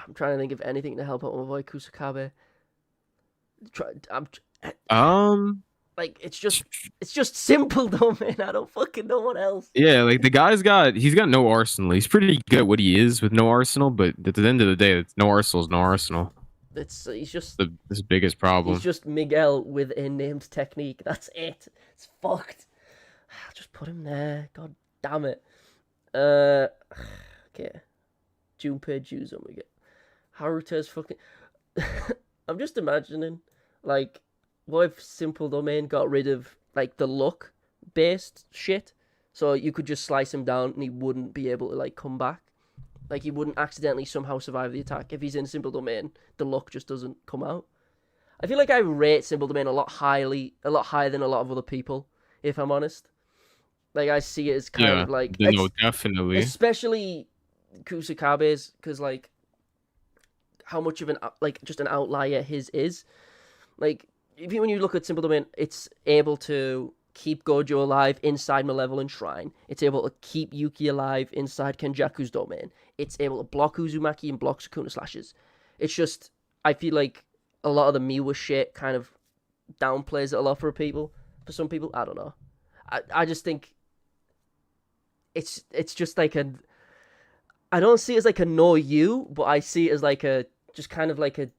I'm trying to think of anything to help out my boy Kusakabe. Like it's just simple though, man. I don't fucking know what else. Yeah, like the guy's he's got no arsenal. He's pretty good at what he is with no arsenal, but at the end of the day, no arsenal is no arsenal. He's just his biggest problem. He's just Miguel with a named technique. That's it. It's fucked. I'll just put him there. God damn it. Okay. Junpei Juzon we get. Haruto's fucking. I'm just imagining, like, what if Simple Domain got rid of like the luck based shit, so you could just slice him down and he wouldn't be able to like come back. Like, he wouldn't accidentally somehow survive the attack. If he's in Simple Domain, the luck just doesn't come out. I feel like I rate Simple Domain a lot higher than a lot of other people, if I'm honest. Like, I see it as kind of like... No, definitely. Especially Kusakabe's, because, like, how much of just an outlier his is. Like, when you look at Simple Domain, it's able to keep Gojo alive inside Malevolent Shrine. It's able to keep Yuki alive inside Kenjaku's domain. It's able to block Uzumaki and block Sukuna slashes. It's just, I feel like a lot of the Miwa shit kind of downplays it a lot for people. For some people, I don't know. I just think it's just like I don't see it as like a no you, but I see it as like just kind of like a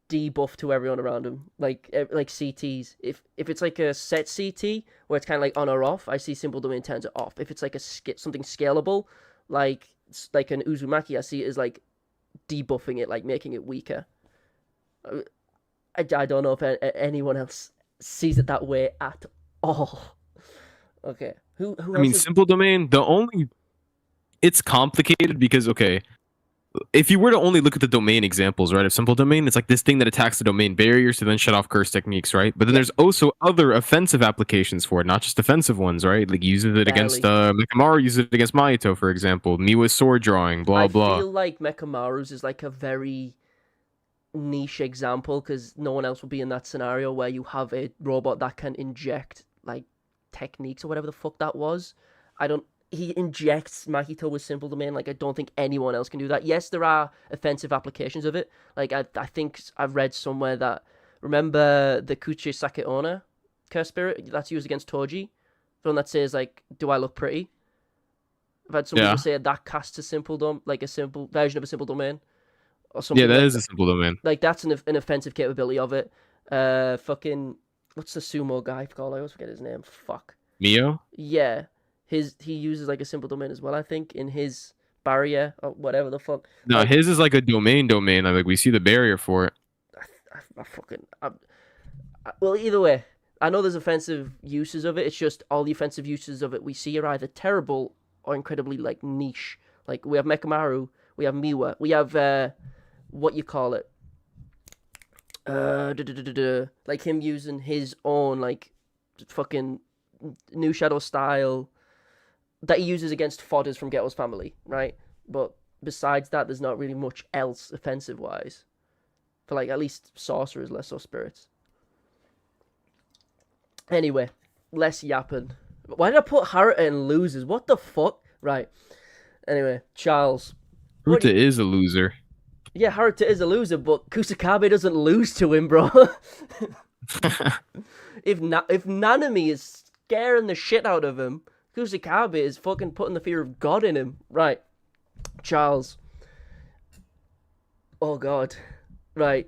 debuff to everyone around him, like CTs. If it's like a set CT where it's kind of like on or off, I see Simple Domain turns it off. If it's like something scalable, like an Uzumaki, I see it as like debuffing it, like making it weaker. I don't know if anyone else sees it that way at all. Okay, who I mean, Simple Domain. It's complicated because if you were to only look at the domain examples, right, of Simple Domain, it's like this thing that attacks the domain barriers to then shut off curse techniques, right? But then there's also other offensive applications for it, not just defensive ones, right? Like, uses it against Mekamaru, uses it against Mahito, for example. Miwa's sword drawing, blah, blah. I feel like Mekamaru's is like a very niche example because no one else will be in that scenario where you have a robot that can inject, like, techniques or whatever the fuck that was. He injects Mahito with Simple Domain. Like, I don't think anyone else can do that. Yes, there are offensive applications of it. Like, I think I've read somewhere that... Remember the Kuche Sakeona curse spirit that's used against Toji? The one that says, like, do I look pretty? I've had some people say that casts a simple like a simple version of a Simple Domain. Or something. Yeah, that is a Simple Domain. Like, that's an offensive capability of it. Fucking... What's the sumo guy called? I always forget his name. Fuck. Mio? Yeah. He uses like a Simple Domain as well, I think, in his barrier or whatever the fuck. No, his is like a domain. Like, we see the barrier for it. Well, either way, I know there's offensive uses of it. It's just all the offensive uses of it we see are either terrible or incredibly like niche. Like, we have Mekamaru, we have Miwa, we have what you call it, like him using his own like fucking New Shadow style that he uses against fodders from Ghetto's family, right? But besides that, there's not really much else offensive-wise. For, like, at least sorcerers, less so spirits. Anyway, less yapping. Why did I put Haruta in losers? What the fuck? Right. Anyway, Charles. Haruta is a loser. Yeah, Haruta is a loser, but Kusakabe doesn't lose to him, bro. If Nanami is scaring the shit out of him, Kusakabe is fucking putting the fear of God in him. Right. Charles. Oh, God. Right.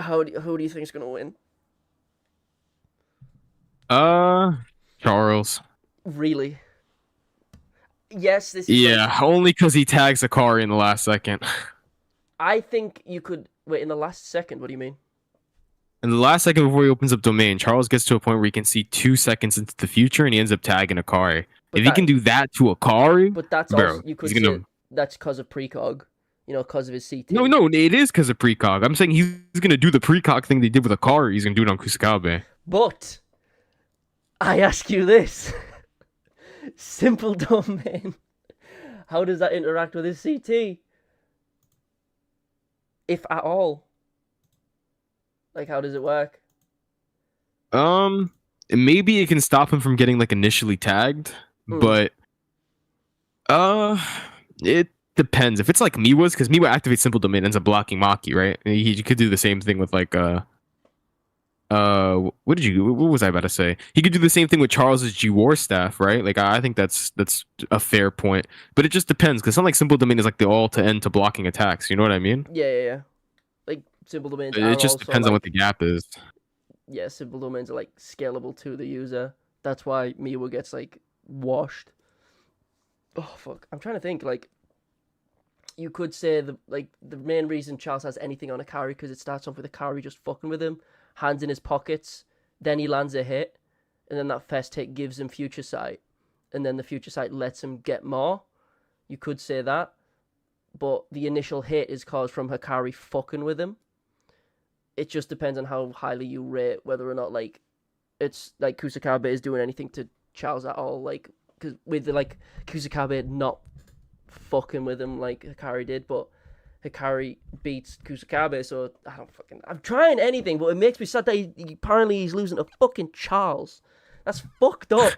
Who do you think is going to win? Charles. Really? Yes, this is... Yeah, only because he tags Akari in the last second. I think you could... Wait, in the last second? What do you mean? In the last second before he opens up domain, Charles gets to a point where he can see 2 seconds into the future, and he ends up tagging Akari. If he can do that to Akari, but that's bro, also, you could say that's because of precog, because of his CT. No, it is because of precog. I'm saying he's gonna do the precog thing they did with Akari. He's gonna do it on Kusakabe. But I ask you this: Simple Domain How does that interact with his CT? If at all. Like, how does it work? Um, maybe it can stop him from getting like initially tagged, Mm. but uh, it depends. If it's like Miwa's, because Miwa activates simple domain, ends up blocking Maki, right? He could do the same thing with like what was I about to say? He could do the same thing with Charles's G War staff, right? Like I think that's a fair point, but it just depends because something like simple domain is like the all to end to blocking attacks. You know what I mean? Yeah. Like, simple domains It are just also, depends on like, what the gap is. yeah, simple domains are, like, scalable to the user. That's why Miwa gets, like, washed. Oh, fuck. I'm trying to think, like, you could say, the main reason Charles has anything on Akari, because it starts off with Akari just fucking with him, hands in his pockets, then he lands a hit, and then that first hit gives him future sight, and then the future sight lets him get more. You could say that. But the initial hit is caused from Hikari fucking with him. It just depends on how highly you rate whether or not, like, it's like Kusakabe is doing anything to Charles at all. Like, because with like Kusakabe not fucking with him like Hikari did, but Hikari beats Kusakabe, so I'm trying anything, but it makes me sad that apparently he's losing to fucking Charles. That's fucked up.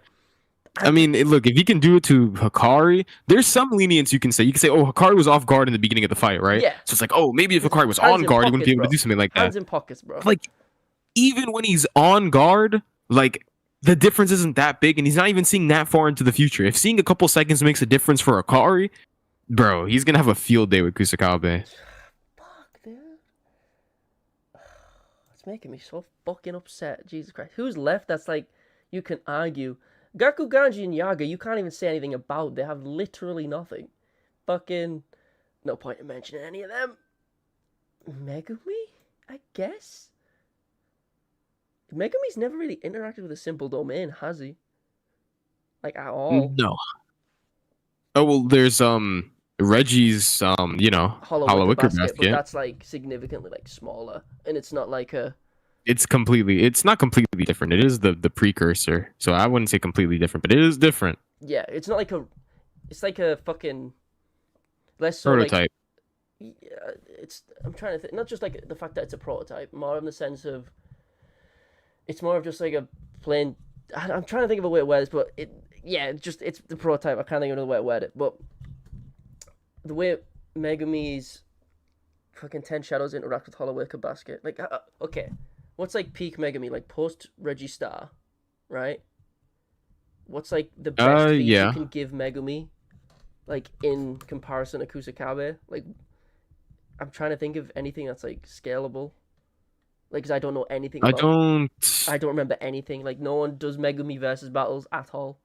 I mean, look, if you can do it to Hikari, there's some lenience you can say. You can say, oh, Hikari was off guard in the beginning of the fight, right? Yeah. So it's like, oh, maybe if Hikari was Hands on in guard, he wouldn't pockets, be able bro. to do something like that. Hands in pockets, bro. Like, even when he's on guard, like, the difference isn't that big, and he's not even seeing that far into the future. If seeing a couple seconds makes a difference for Hikari, bro, he's gonna have a field day with Kusakabe. Fuck, dude. It's making me so fucking upset. Jesus Christ. Who's left that's like, you can argue? Gaku, Ganji, and Yaga, you can't even say anything about. They have literally nothing. Fucking, no point in mentioning any of them. Megumi? I guess? Megumi's never really interacted with a simple domain, has he? Like, at all. No. Oh, well, there's, Reggie's, Hollow Wicker Basket. But that's, like, significantly, like, smaller. And it's not like a... It's not completely different. It is the precursor. So I wouldn't say completely different, but it is different. Yeah, it's not like it's like a fucking less so Prototype. Like, yeah, I'm trying to think, not just like the fact that it's a prototype, more in the sense of it's more of just like a plain. I'm trying to think of a way to word this, but it's the prototype. I can't think of another way to word it, but the way Megumi's fucking 10 Shadows interact with Hollow Wicker Basket, like, okay, what's like peak Megumi, like post Registar, right? What's like the best feat you can give Megumi, like in comparison to Kusakabe? Like, I'm trying to think of anything that's like scalable. Like, because I don't know anything. I don't remember anything. Like, no one does Megumi versus battles at all.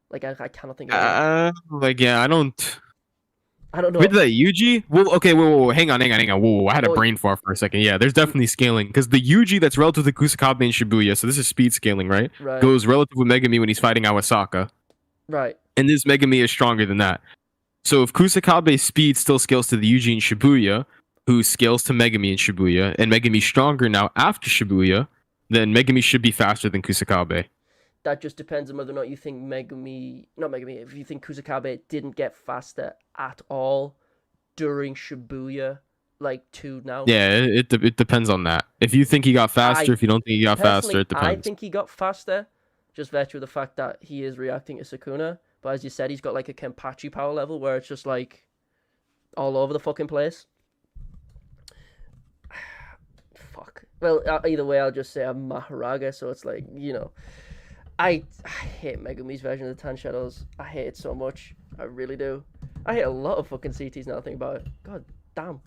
Like, I cannot think of anything. I don't. I don't know. With the Yuji? Well, okay, whoa, hang on. Whoa, I had a brain fart for a second. Yeah, there's definitely scaling. Because the Yuji that's relative to Kusakabe and Shibuya, so this is speed scaling, right? Right. Goes relative with Megumi when he's fighting Awasaka. Right. And this Megumi is stronger than that. So if Kusakabe's speed still scales to the Yuji and Shibuya, who scales to Megumi and Shibuya, and Megumi's stronger now after Shibuya, then Megumi should be faster than Kusakabe. That just depends on whether or not you think if you think Kusakabe didn't get faster at all during Shibuya, like, to now. Yeah, it depends on that. If you think he got faster, if you don't think he got faster, it depends. I think he got faster, just virtue of the fact that he is reacting to Sukuna. But as you said, he's got like a Kenpachi power level where it's just like all over the fucking place. Fuck. Well, either way, I'll just say I'm Maharaga, so it's like, I hate Megumi's version of the 10 Shadows. I hate it so much. I really do. I hate a lot of fucking CTs now I think about it. God damn.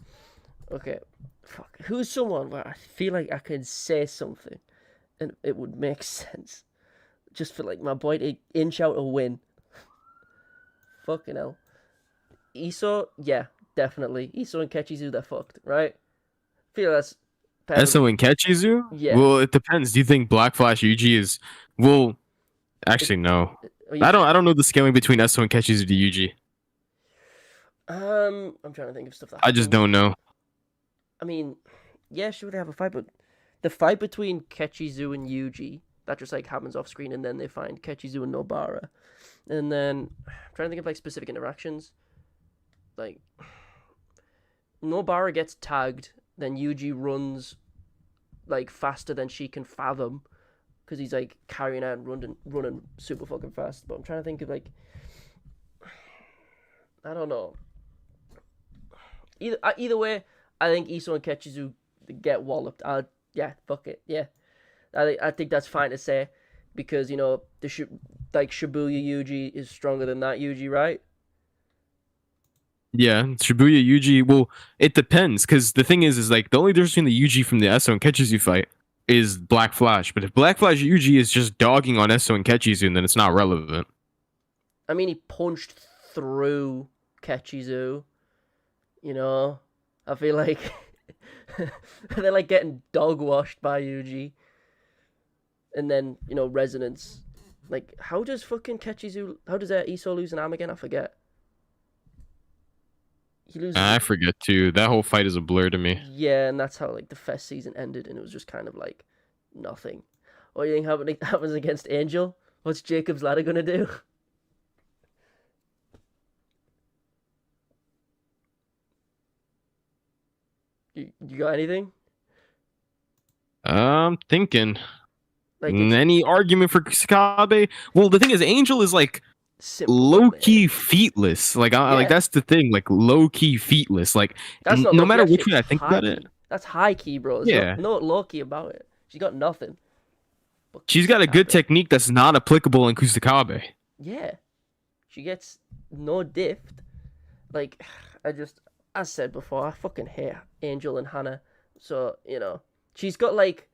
Okay. Fuck. Who's someone where I feel like I could say something and it would make sense? Just for like my boy to inch out a win. Fucking hell. Iso, yeah, definitely. Iso and Kechizu, they're fucked, right? I feel that's... Eso and Kechizu? Yeah. Well, it depends. Do you think Black Flash Yuji is... Well, actually, no. I don't know the scaling between Eso and Kechizu to Yuji. I'm trying to think of stuff that I just don't know. I mean, yeah, sure, they have a fight, but the fight between Kechizu and Yuji, that just like happens off screen, and then they find Kechizu and Nobara, and then I'm trying to think of like specific interactions. Like Nobara gets tagged, then Yuji runs like faster than she can fathom because he's like carrying out and running super fucking fast. But I'm trying to think of like, I don't know. Either way, I think Iso and Kechizu get walloped. Yeah, fuck it. Yeah, I think that's fine to say because you know like Shibuya Yuji is stronger than that Yuji, right? Yeah, Shibuya Yuji. Well, it depends because the thing is like the only difference between the Yuji from the Esso and Kechizu fight is Black Flash. But if Black Flash Yuji is just dogging on Esso and Kechizu, then it's not relevant. I mean, he punched through Kechizu. You know, I feel like they're like getting dog washed by Yuji. And then, you know, Resonance. Like, how does Iso lose an arm again? I forget. He loses. I forget too. That whole fight is a blur to me. Yeah, and that's how like the first season ended, and it was just kind of like nothing. What do you think happens against Angel? What's Jacob's ladder gonna do? You got anything? I'm thinking. Like Any argument for Kusakabe? Well, the thing is, Angel is like low key feetless. Like, like that's the thing. Like low key feetless. Like, that's no matter which way I think about it, that's high key, bro. There's no low key about it. She's got nothing. She's got a good technique that's not applicable in Kusakabe. Yeah, she gets no diff. Like, as said before, I fucking hate Angel and Hannah. So you know, she's got like.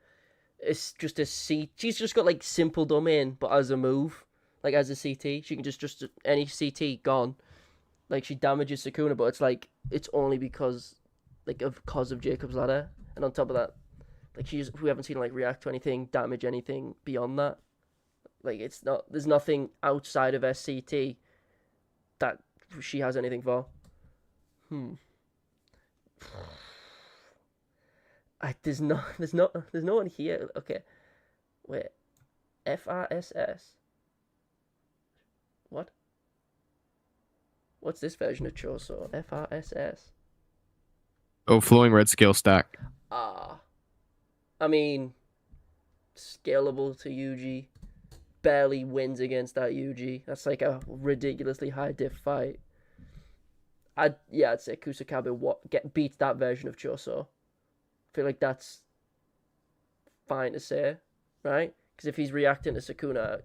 It's just a C. She's just got like simple domain, but as a move, like as a CT, she can just any CT gone. Like she damages Sukuna, but it's like it's only because of Jacob's ladder, and on top of that, like we haven't seen her, like react to anything, damage anything beyond that. Like there's nothing outside of SCT that she has anything for. There's no one here. Okay, wait. FRSS. What? What's this version of Choso? FRSS. Oh, flowing red scale stack. I mean, scalable to Yuji. Barely wins against that Yuji. That's like a ridiculously high diff fight. I'd say Kusakabe beats that version of Choso. I feel like that's fine to say, right? Because if he's reacting to Sukuna,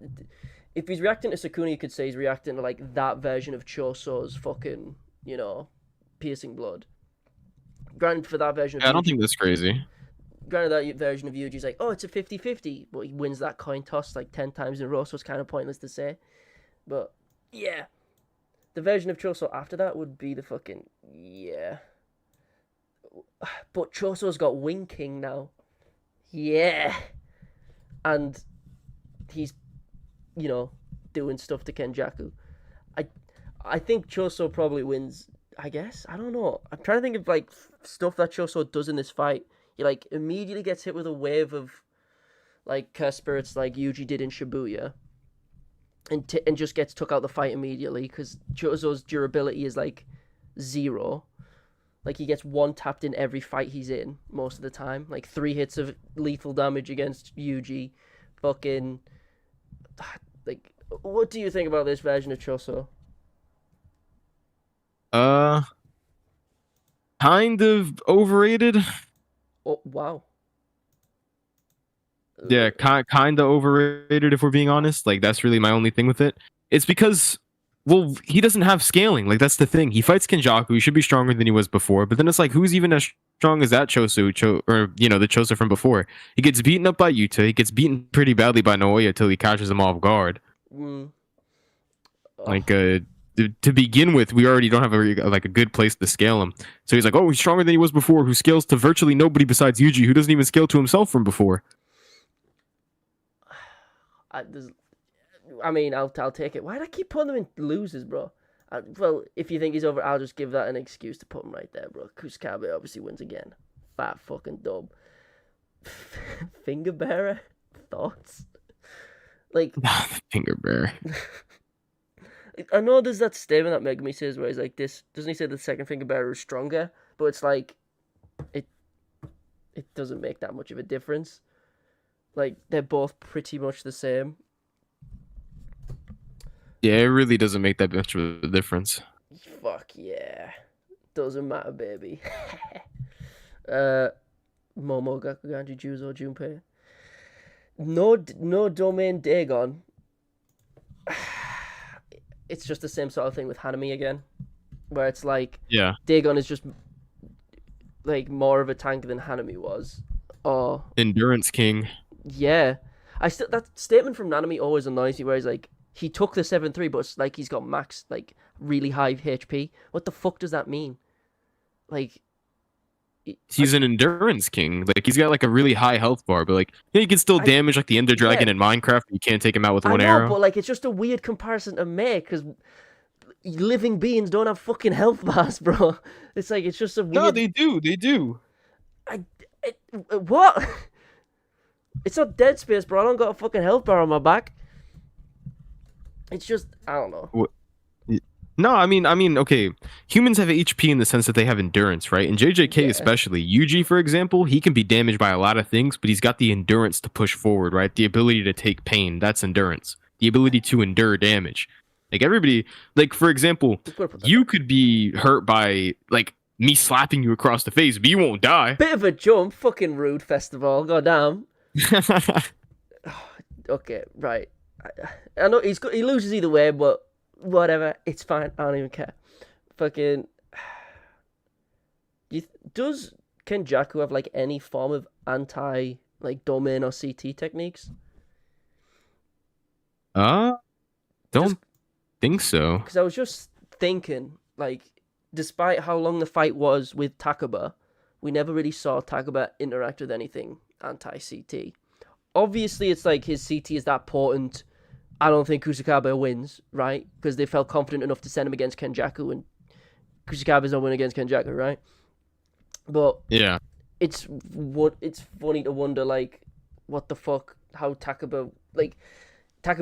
you could say he's reacting to like that version of Choso's fucking, you know, piercing blood. Granted, for that version of I don't think that's crazy. Granted, that version of Yuji's like, oh, it's a 50-50, but he wins that coin toss like 10 times in a row, so it's kind of pointless to say. But yeah, the version of Choso after that would be the fucking But Choso's got Wing King now. Yeah. And he's, you know, doing stuff to Kenjaku. I think Choso probably wins, I guess. I don't know. I'm trying to think of, like, stuff that Choso does in this fight. He, like, immediately gets hit with a wave of, like, curse spirits like Yuji did in Shibuya. And just gets took out the fight immediately because Choso's durability is, like, 0. Like, he gets one tapped in every fight he's in, most of the time. Like, 3 hits of lethal damage against Yuji. Fucking... Like, what do you think about this version of Choso? Kind of overrated. Oh, wow. Yeah, kind of overrated, if we're being honest. Like, that's really my only thing with it. It's because... Well, he doesn't have scaling. Like, that's the thing. He fights Kenjaku. He should be stronger than he was before. But then it's like, who's even as strong as that Chosu? Or, you know, the Chosu from before. He gets beaten up by Yuta. He gets beaten pretty badly by Naoya till he catches him off guard. Like, to begin with, we already don't have a good place to scale him. So he's like, oh, he's stronger than he was before, who scales to virtually nobody besides Yuji, who doesn't even scale to himself from before. I mean, I'll take it. Why do I keep putting them in losers, bro? Well, if you think he's over, I'll just give that an excuse to put him right there, bro. Kusakabe obviously wins again. Fat fucking dub. Finger bearer? Thoughts? Like, Finger bear. I know there's that statement that Megumi says where he's like, this doesn't he say the second finger bearer is stronger? But it's like, it it doesn't make that much of a difference. Like, they're both pretty much the same. Yeah, it really doesn't make that much of a difference. Fuck yeah. Doesn't matter, baby. Momo Gakuganji Juzo Junpei. No domain Dagon. It's just the same sort of thing with Hanami again. Where it's like, Yeah. Dagon is just like more of a tank than Hanami was. Or Endurance King. yeah. That statement from Nanami always annoys me where he's like, he took the 7-3, but it's like he's got max, like, really high HP. What the fuck does that mean? Like, He's an endurance king. Like, he's got like a really high health bar, but like, yeah, you can still damage like the Ender Dragon in Minecraft. You can't take him out with one arrow. But like, it's just a weird comparison to make because living beings don't have fucking health bars, bro. It's like, it's just a weird. No, they do. They do. What? It's not Dead Space, bro. I don't got a fucking health bar on my back. It's just, I don't know. What? No, I mean, okay. Humans have HP in the sense that they have endurance, right? And JJK especially, Yuji, for example, he can be damaged by a lot of things, but he's got the endurance to push forward, right? The ability to take pain, that's endurance. The ability to endure damage. Like, everybody, like, for example, you could be hurt by, like, me slapping you across the face, but you won't die. Bit of a jump, fucking rude festival, goddamn. Okay, right. I know he loses either way, but whatever, it's fine. I don't even care. Fucking. Does Kenjaku have like any form of anti like domain or CT techniques? Don't think so. Because I was just thinking, like, despite how long the fight was with Takaba, we never really saw Takaba interact with anything anti-CT. Obviously, it's like his CT is that potent. I don't think Kusakabe wins, right? Because they felt confident enough to send him against Kenjaku, and Kusakabe's not win against Kenjaku, right? But yeah, it's funny to wonder, like, what the fuck, how Takaba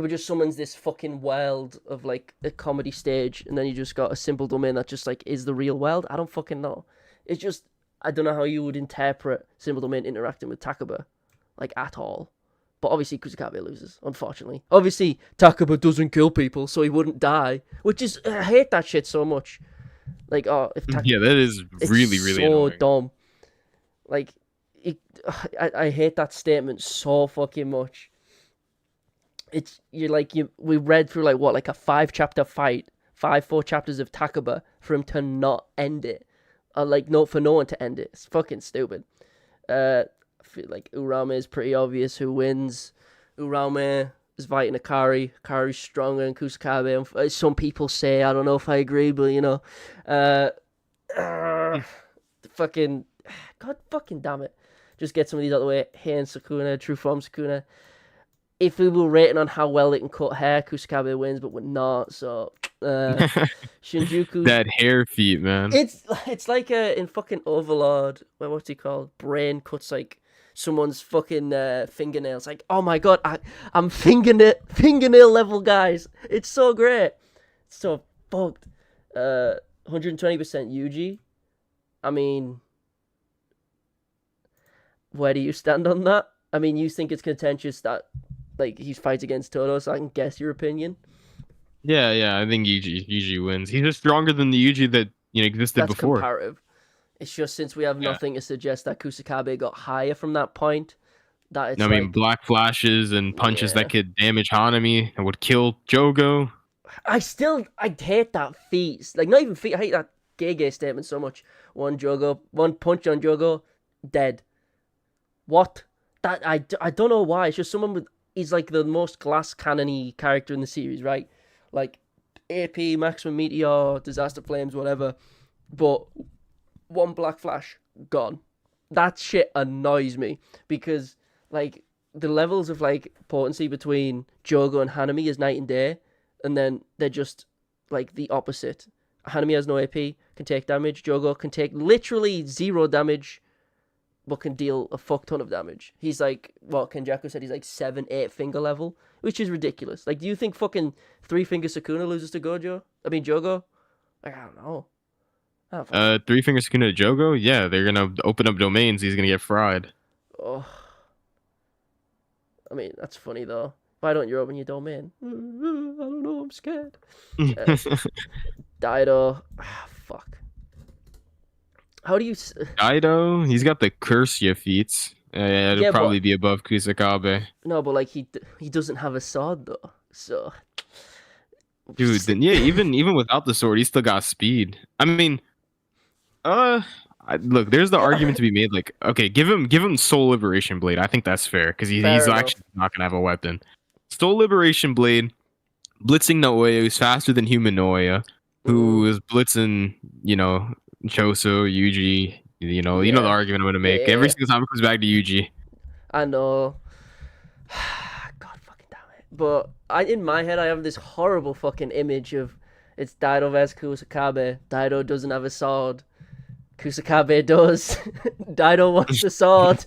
just summons this fucking world of like a comedy stage, and then you just got a simple domain that just like is the real world. I don't fucking know. It's just, I don't know how you would interpret simple domain interacting with Takaba, like, at all. But obviously Kusakabe loses, unfortunately. Obviously Takaba doesn't kill people, so he wouldn't die, which is, I hate that shit so much. Like, that is really so annoying. dumb. Like, I hate that statement so fucking much. We read through like a 5-chapter fight, 4 chapters of Takaba for him to not end it, for no one to end it. It's fucking stupid. I feel like Urame is pretty obvious who wins. Urame is fighting Akari. Akari's stronger than Kusakabe. Some people say, I don't know if I agree, but you know, fucking, god fucking damn it. Just get some of these out of the way. Heian Sukuna, True Form Sukuna. If we were rating on how well they can cut hair, Kusakabe wins, but we're not. So, Shinjuku. That hair feat, man. It's like in fucking Overlord. What's he called? Brain cuts like someone's fucking fingernails. Like, oh my god, I'm fingernail level, guys. It's so great. It's so fucked. 120% Yuji. I mean, where do you stand on that? I mean, you think it's contentious that like he fights against Todo, so I can guess your opinion. Yeah, I think Yuji wins. He's just stronger than the Yuji that existed That's before. Comparative. It's just since we have nothing to suggest that Kusakabe got higher from that point. That it's black flashes and punches that could damage Hanami and would kill Jogo. I hate that feat. Like, not even feat. I hate that Gege statement so much. One punch on Jogo, dead. What? That I don't know why. It's just he's like the most glass cannon-y character in the series, right? Like AP, Maximum Meteor, Disaster Flames, whatever. But one black flash, gone. That shit annoys me because like the levels of like potency between Jogo and Hanami is night and day, and then they're just like the opposite. Hanami has no AP, can take damage. Jogo can take literally 0 damage but can deal a fuck ton of damage. He's like, what Kenjaku said, he's like 7, 8 finger level, which is ridiculous. Like, do you think fucking 3-finger Sukuna loses to Jogo? Like, I don't know. 3-finger Sukuna to Jogo? Yeah, they're gonna open up domains. He's gonna get fried. Oh. I mean, that's funny though. Why don't you open your domain? I don't know, I'm scared. Dido. Fuck. How do you... Dido, he's got the curse ya feats. It'll probably be above Kusakabe. No, but like he doesn't have a sword though. So dude, then yeah, even without the sword, he still got speed. I mean, look, there's the argument to be made. Like, okay, give him Soul Liberation Blade. I think that's fair because he's actually not gonna have a weapon. Soul Liberation Blade, blitzing Naoya, who's faster than human Naoya, who is blitzing, Choso, Yuji. You know the argument I'm gonna make. Every single time it comes back to Yuji. I know. God fucking damn it. But in my head, I have this horrible fucking image of it's Dido vs Kusakabe. Dido doesn't have a sword. Kusakabe does. Dido wants the sword.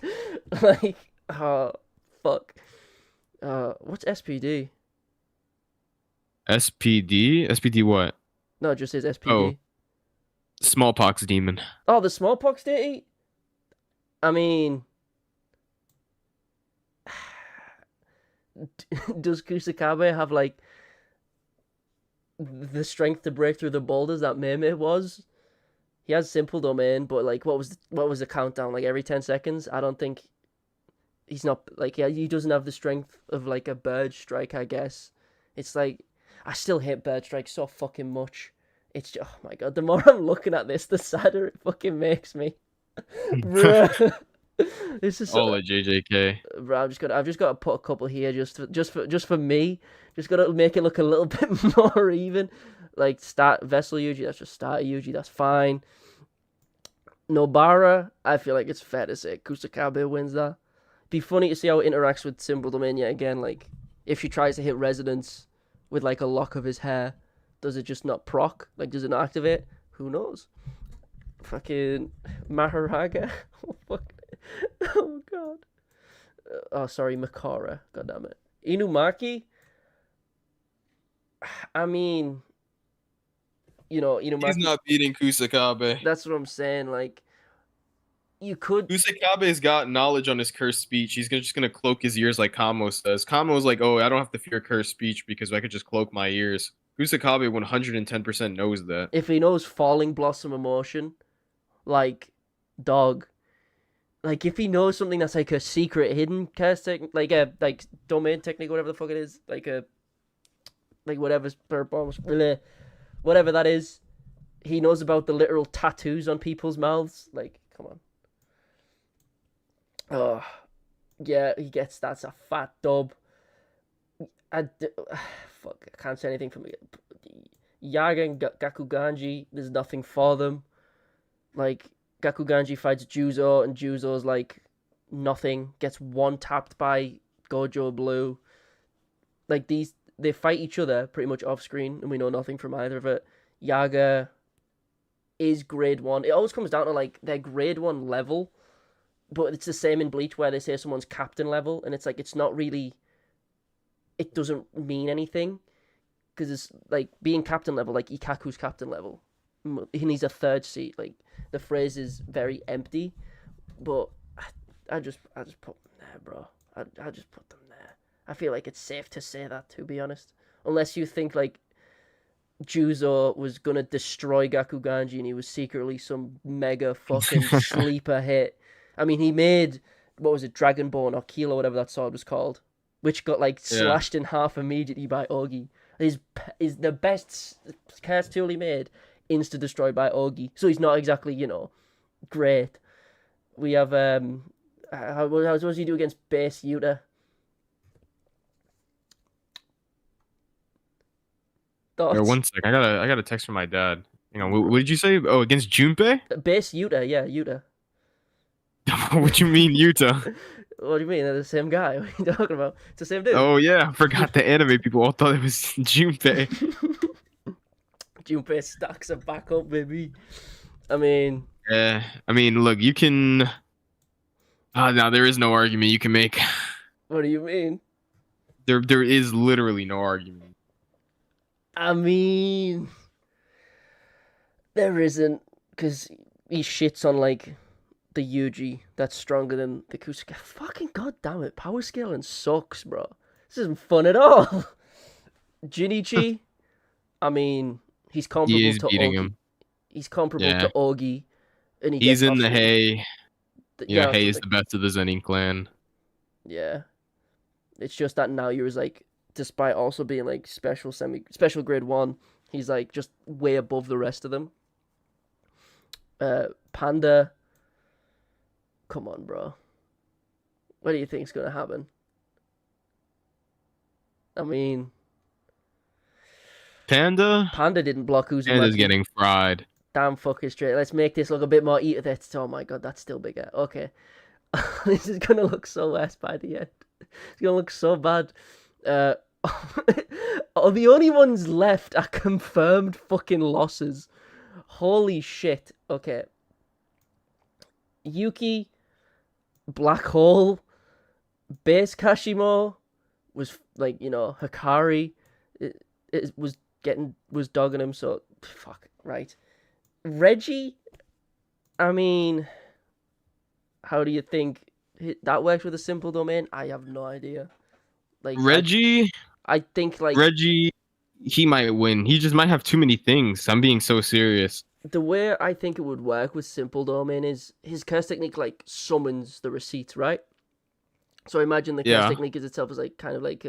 Like, oh, fuck. What's SPD? SPD? SPD what? No, it just says SPD. Oh. Smallpox demon. Oh, the smallpox deity? I mean... Does Kusakabe have, like, the strength to break through the boulders that Meme was? He has simple domain, but, like, what was the countdown? Like, every 10 seconds? I don't think... He's not... Like, yeah, he doesn't have the strength of, like, a bird strike, I guess. It's like... I still hate bird strike so fucking much. It's just, oh my god, the more I'm looking at this, the sadder it fucking makes me. Bruh. This is all a JJK. Bro, I've just got to put a couple here just for me. Just got to make it look a little bit more even. Like start Vessel Yuji, that's just start Yuji, that's fine. Nobara, I feel like it's fair to say Kusakabe wins that. Be funny to see how it interacts with Symbol Domain yet again. Like if she tries to hit Resonance with like a lock of his hair, does it just not proc? Like does it not activate? Who knows? Fucking Maharaga. Oh fuck. Oh god. Oh sorry, Makara. God damn it. Inumaki. I mean, Inumaki. He's not beating Kusakabe. That's what I'm saying. Like, you could. Kusakabe's got knowledge on his cursed speech. He's just gonna cloak his ears like Kamo says. Kamo's like, oh, I don't have to fear cursed speech because I could just cloak my ears. Kusakabe 110% knows that. If he knows Falling Blossom Emotion, like, dog. Like, if he knows something that's like a secret hidden curse technique, like a domain technique, whatever the fuck it is, whatever that is, he knows about the literal tattoos on people's mouths. Like, come on. Oh, yeah, he gets that's a fat dub. Fuck, I can't say anything from Yaga and Gakuganji. There's nothing for them. Like, Gakuganji fights Juzo, and Juzo's like nothing. Gets one tapped by Gojo Blue. Like they fight each other pretty much off screen, and we know nothing from either of it. Yaga is grade 1. It always comes down to like their grade 1 level, but it's the same in Bleach where they say someone's captain level, and it's like it's not really. It doesn't mean anything, because it's like being captain level, like Ikaku's captain level. He needs a third seat. Like the phrase is very empty, but I just put them there, bro. I just put them there. I feel like it's safe to say that, to be honest, unless you think like Juzo was gonna destroy Gakuganji and he was secretly some mega fucking sleeper hit. I mean, he made what was it, Dragonborn or Kilo, whatever that sword was called, which got like slashed in half immediately by Ogi. Is the best curse tool he made. Insta destroyed by Ogi, so he's not exactly great. We have how does he do against base Yuta? Thoughts? Yeah, 1 sec. I got a text from my dad. Hang on. What did you say? Oh, against Junpei? Base Yuta, yeah, Yuta. What you mean Yuta? What do you mean? They're the same guy. What are you talking about? It's the same dude. Oh yeah, I forgot the anime people all thought it was Junpei. Junpei stacks are back up, baby. I mean, look, you can. Now there is no argument you can make. What do you mean? There is literally no argument. I mean, there isn't, because he shits on like the Yuji that's stronger than the Kusakabe. Fucking goddamn it, power scaling sucks, bro. This isn't fun at all. Jinichi, I mean, he's He comparable is to beating Ogi. him. He's comparable Yeah. to Ogi, and he He's gets in off the to hay. yeah, Hay is the best of the Zenin clan. yeah. It's just that now you're like, despite also being like special grade 1, he's like just way above the rest of them. Panda, come on, bro. What do you think's gonna happen? I mean, Panda didn't block Panda's Uzumaki. getting fried. Damn fucking straight. Let's make this look a bit more eat. Oh my god, that's still bigger. Okay. This is gonna look so worse by the end. It's gonna look so bad. The only ones left are confirmed fucking losses. Holy shit. Okay. Yuki, Black Hole, Base Kashimo was like, Hikari it was dogging him, so fuck, right. Reggie, I mean, how do you think that works with a simple domain? I have no idea. Like Reggie, I think like Reggie, he might win. He just might have too many things. I'm being so serious. the way I think it would work with simple domain is his curse technique like summons the receipt, right? So imagine the curse technique is itself as like kind of like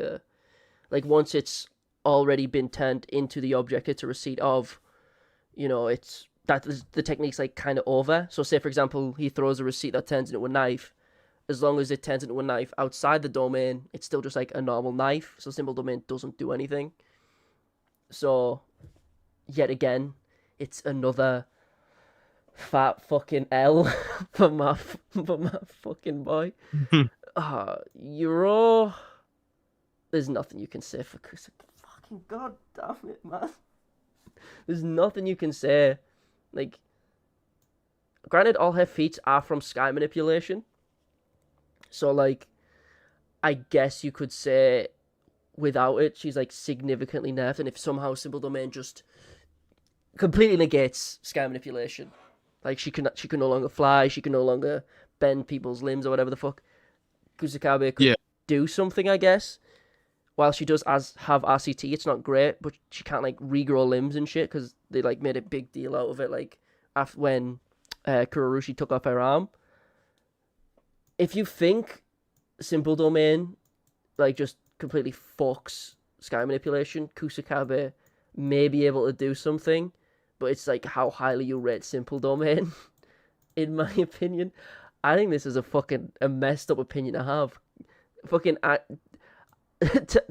once it's already been turned into the object it's a receipt of, it's that the technique's like kind of over. So say for example he throws a receipt that turns into a knife. As long as it turns into a knife outside the domain, it's still just like a normal knife. So simple domain doesn't do anything. So, yet again, it's another fat fucking L for my fucking boy. Euro. There's nothing you can say for Chris. Fucking god damn it, man. There's nothing you can say. Like, granted, all her feats are from sky manipulation. So, like, I guess you could say without it, she's, like, significantly nerfed. And if somehow Simple Domain just completely negates sky manipulation, like, she can no longer fly, she can no longer bend people's limbs or whatever the fuck, Kusakabe could do something, I guess. While she does have RCT, it's not great, but she can't, like, regrow limbs and shit, because they, like, made a big deal out of it, like, after when Kurorushi took off her arm. If you think Simple Domain, like, just completely fucks sky manipulation, Kusakabe may be able to do something, but it's, like, how highly you rate Simple Domain, in my opinion. I think this is a messed up opinion to have. Fucking,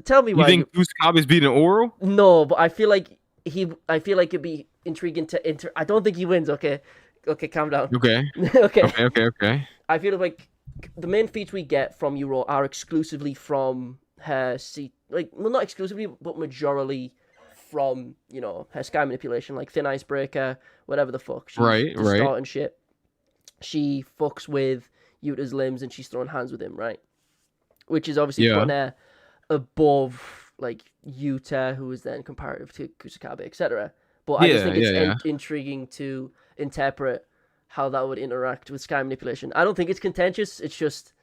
tell me why. You think Kusakabe's beating Oro? No, but I feel like it'd be intriguing to I don't think he wins, okay? Okay, calm down. Okay. Okay. I feel like the main feats we get from Euro are exclusively from her not exclusively, but majorly from, her sky manipulation, like Thin Icebreaker, whatever the fuck. She's distorting shit. She fucks with Yuta's limbs and she's throwing hands with him, right? Which is obviously putting her above, like, Yuta, who is then comparative to Kusakabe, etc. But I just think it's intriguing to interpret how that would interact with sky manipulation. I don't think it's contentious. It's just...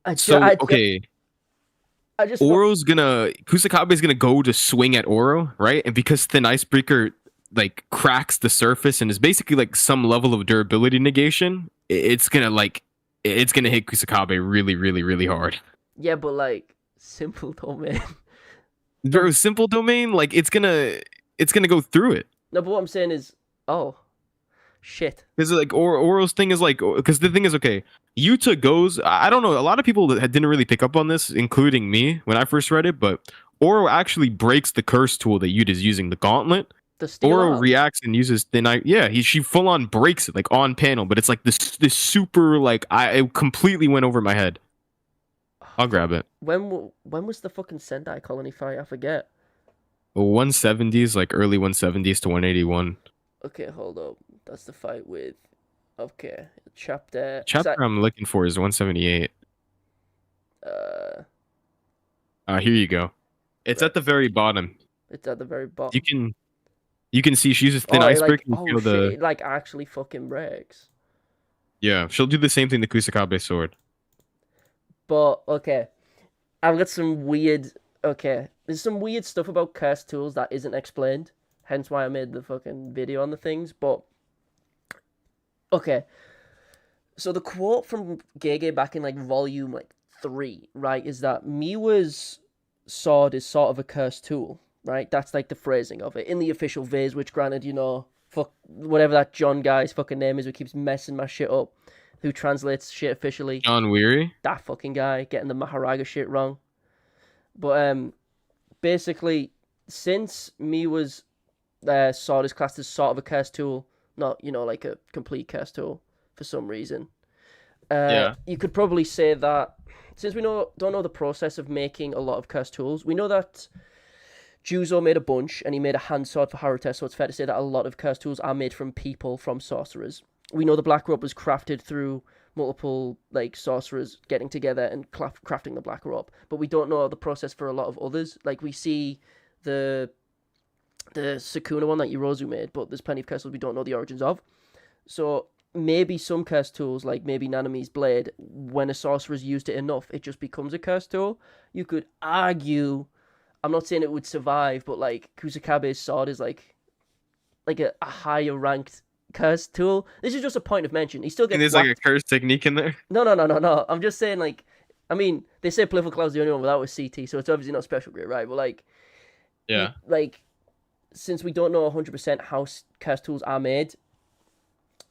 Kusakabe's gonna go to swing at Oro, right? And because Thin Icebreaker, like, cracks the surface and is basically, like, some level of durability negation, it's gonna hit Kusakabe really, really, really hard. Yeah, but, like, Simple Domain. Bro, Simple Domain, like, it's gonna go through it. No, but what I'm saying is, shit. Because, like, Oro's thing is, like, because the thing is, okay, Yuta goes, I don't know, a lot of people didn't really pick up on this, including me, when I first read it, but Oro actually breaks the curse tool that Yuta's using, the gauntlet. Oro reacts and uses Thin Ice. Yeah, she full on breaks it, like, on panel, but it's like this super, like, it completely went over my head. I'll grab it. When was the fucking Sendai Colony fight? I forget. 170s, like early 170s to 181. Okay, hold up. That's the fight with Okay, chapter. Chapter I'm looking for is 178. Uh, Here you go. It's right. at the very bottom. It's at the very You bottom. can you can see she uses thin Oh, it iceberg like and oh feel shit! the It like actually fucking breaks. yeah. She'll do the same thing to Kusakabe sword. But okay, I've got some weird. Okay, there's some weird stuff about cursed tools that isn't explained. Hence why I made the fucking video on the things. But okay, so the quote from Gege back in like volume like 3, right, is that Miwa's sword is sort of a cursed tool, right? That's like the phrasing of it in the official viz, which granted, fuck whatever that John guy's fucking name is who keeps messing my shit up, who translates shit officially. John Weary? That fucking guy getting the Maharaga shit wrong. But basically, since Miwa's sword is classed as sort of a cursed tool, not like a complete cursed tool for some reason. Yeah. You could probably say that since we don't know the process of making a lot of cursed tools, we know that Juzo made a bunch and he made a hand sword for Haruta, so it's fair to say that a lot of cursed tools are made from people, from sorcerers. We know the black robe was crafted through multiple like sorcerers getting together and crafting the black robe, but we don't know the process for a lot of others. Like we see the Sukuna one that Yorozu made, but there's plenty of cursed tools we don't know the origins of. So maybe some cursed tools, like maybe Nanami's blade, when a sorcerer's used it enough, it just becomes a cursed tool. You could argue, I'm not saying it would survive, but like Kusakabe's sword is like a higher ranked cursed tool. This is just a point of mention. He still gets And there's whacked. like a curse technique in there. No. I'm just saying, like, I mean, they say Polyphal Cloud's the only one without a CT, so it's obviously not special grade, right? But like, Yeah. like, since we don't know 100% how cursed tools are made,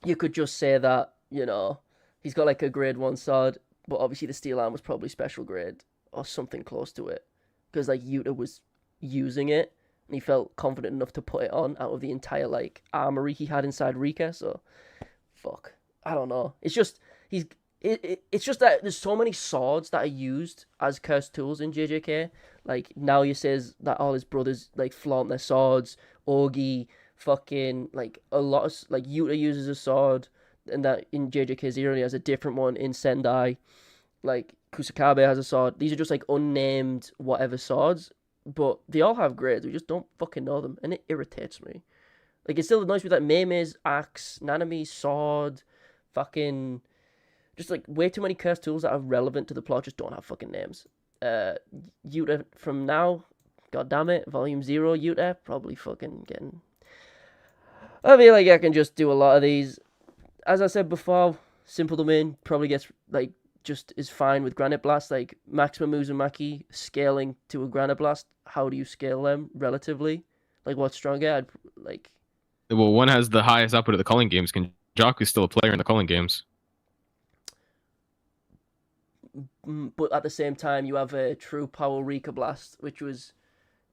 you could just say that, he's got like a grade 1 sword, but obviously the steel arm was probably special grade or something close to it. Because like Yuta was using it and he felt confident enough to put it on out of the entire like armory he had inside Rika, so fuck. I don't know. It's just it's just that there's so many swords that are used as cursed tools in JJK. Like Naoya says that all his brothers like flaunt their swords. Ogi, fucking like a lot of like Yuta uses a sword, and that in JJK Zero he has a different one in Sendai. Like Kusakabe has a sword. These are just like unnamed whatever swords, but they all have grades. We just don't fucking know them, and it irritates me. Like it still annoys me that Mei's axe, Nanami's sword, fucking just like way too many cursed tools that are relevant to the plot just don't have fucking names. Yuta from now, god damn it, volume 0 Yuta probably fucking getting. I feel like I can just do a lot of these. As I said before, simple domain probably gets like just is fine with Granite Blast. Like maximum Uzumaki scaling to a Granite Blast. How do you scale them relatively? Like what's stronger? I'd like. Well, one has the highest output of the calling games. Jaku's still a player in the calling games. But at the same time, you have a True Power Rika Blast, which was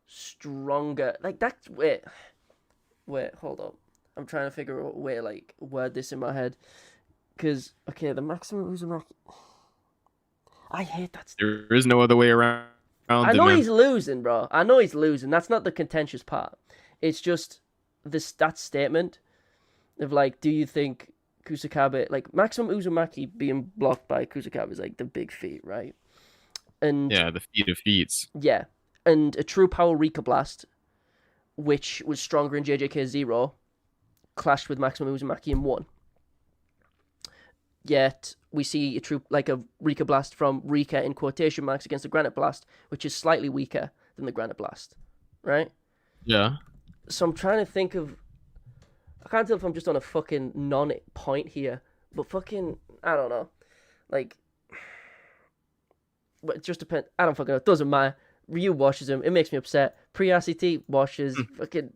stronger. Like that's wait, hold up. I'm trying to figure out a way like word this in my head. Because okay, the maximum Uzumaki. I hate that. There is no other way around. I know he's losing, bro. I know he's losing. That's not the contentious part. It's just that statement of like, do you think Kusakabe, like maximum Uzumaki being blocked by Kusakabe is like the big feat, right? And yeah, the feat of feats. Yeah, and a True Power Rika Blast, which was stronger in JJK Zero, clashed with maximum Uzumaki in 1. Yet we see a Rika Blast from Rika in quotation marks against the Granite Blast, which is slightly weaker than the Granite Blast, right? Yeah. So I'm trying to think of. I can't tell if I'm just on a fucking non-point here, but fucking I don't know, like. But it just depends. I don't fucking know. It doesn't matter. Ryu washes him. It makes me upset. Pre-RCT washes fucking.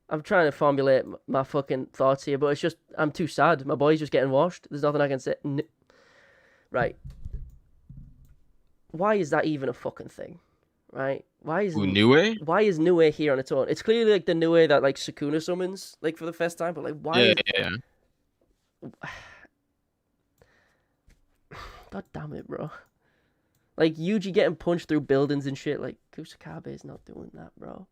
I'm trying to formulate my fucking thoughts here, but it's just I'm too sad. My boy's just getting washed. There's nothing I can say. Right. Why is that even a fucking thing? Right? Why is Nue here on its own? It's clearly like the Nue that like Sukuna summons like for the first time, but like why? Yeah. God damn it, bro. Like Yuji getting punched through buildings and shit. Like Kusakabe is not doing that, bro.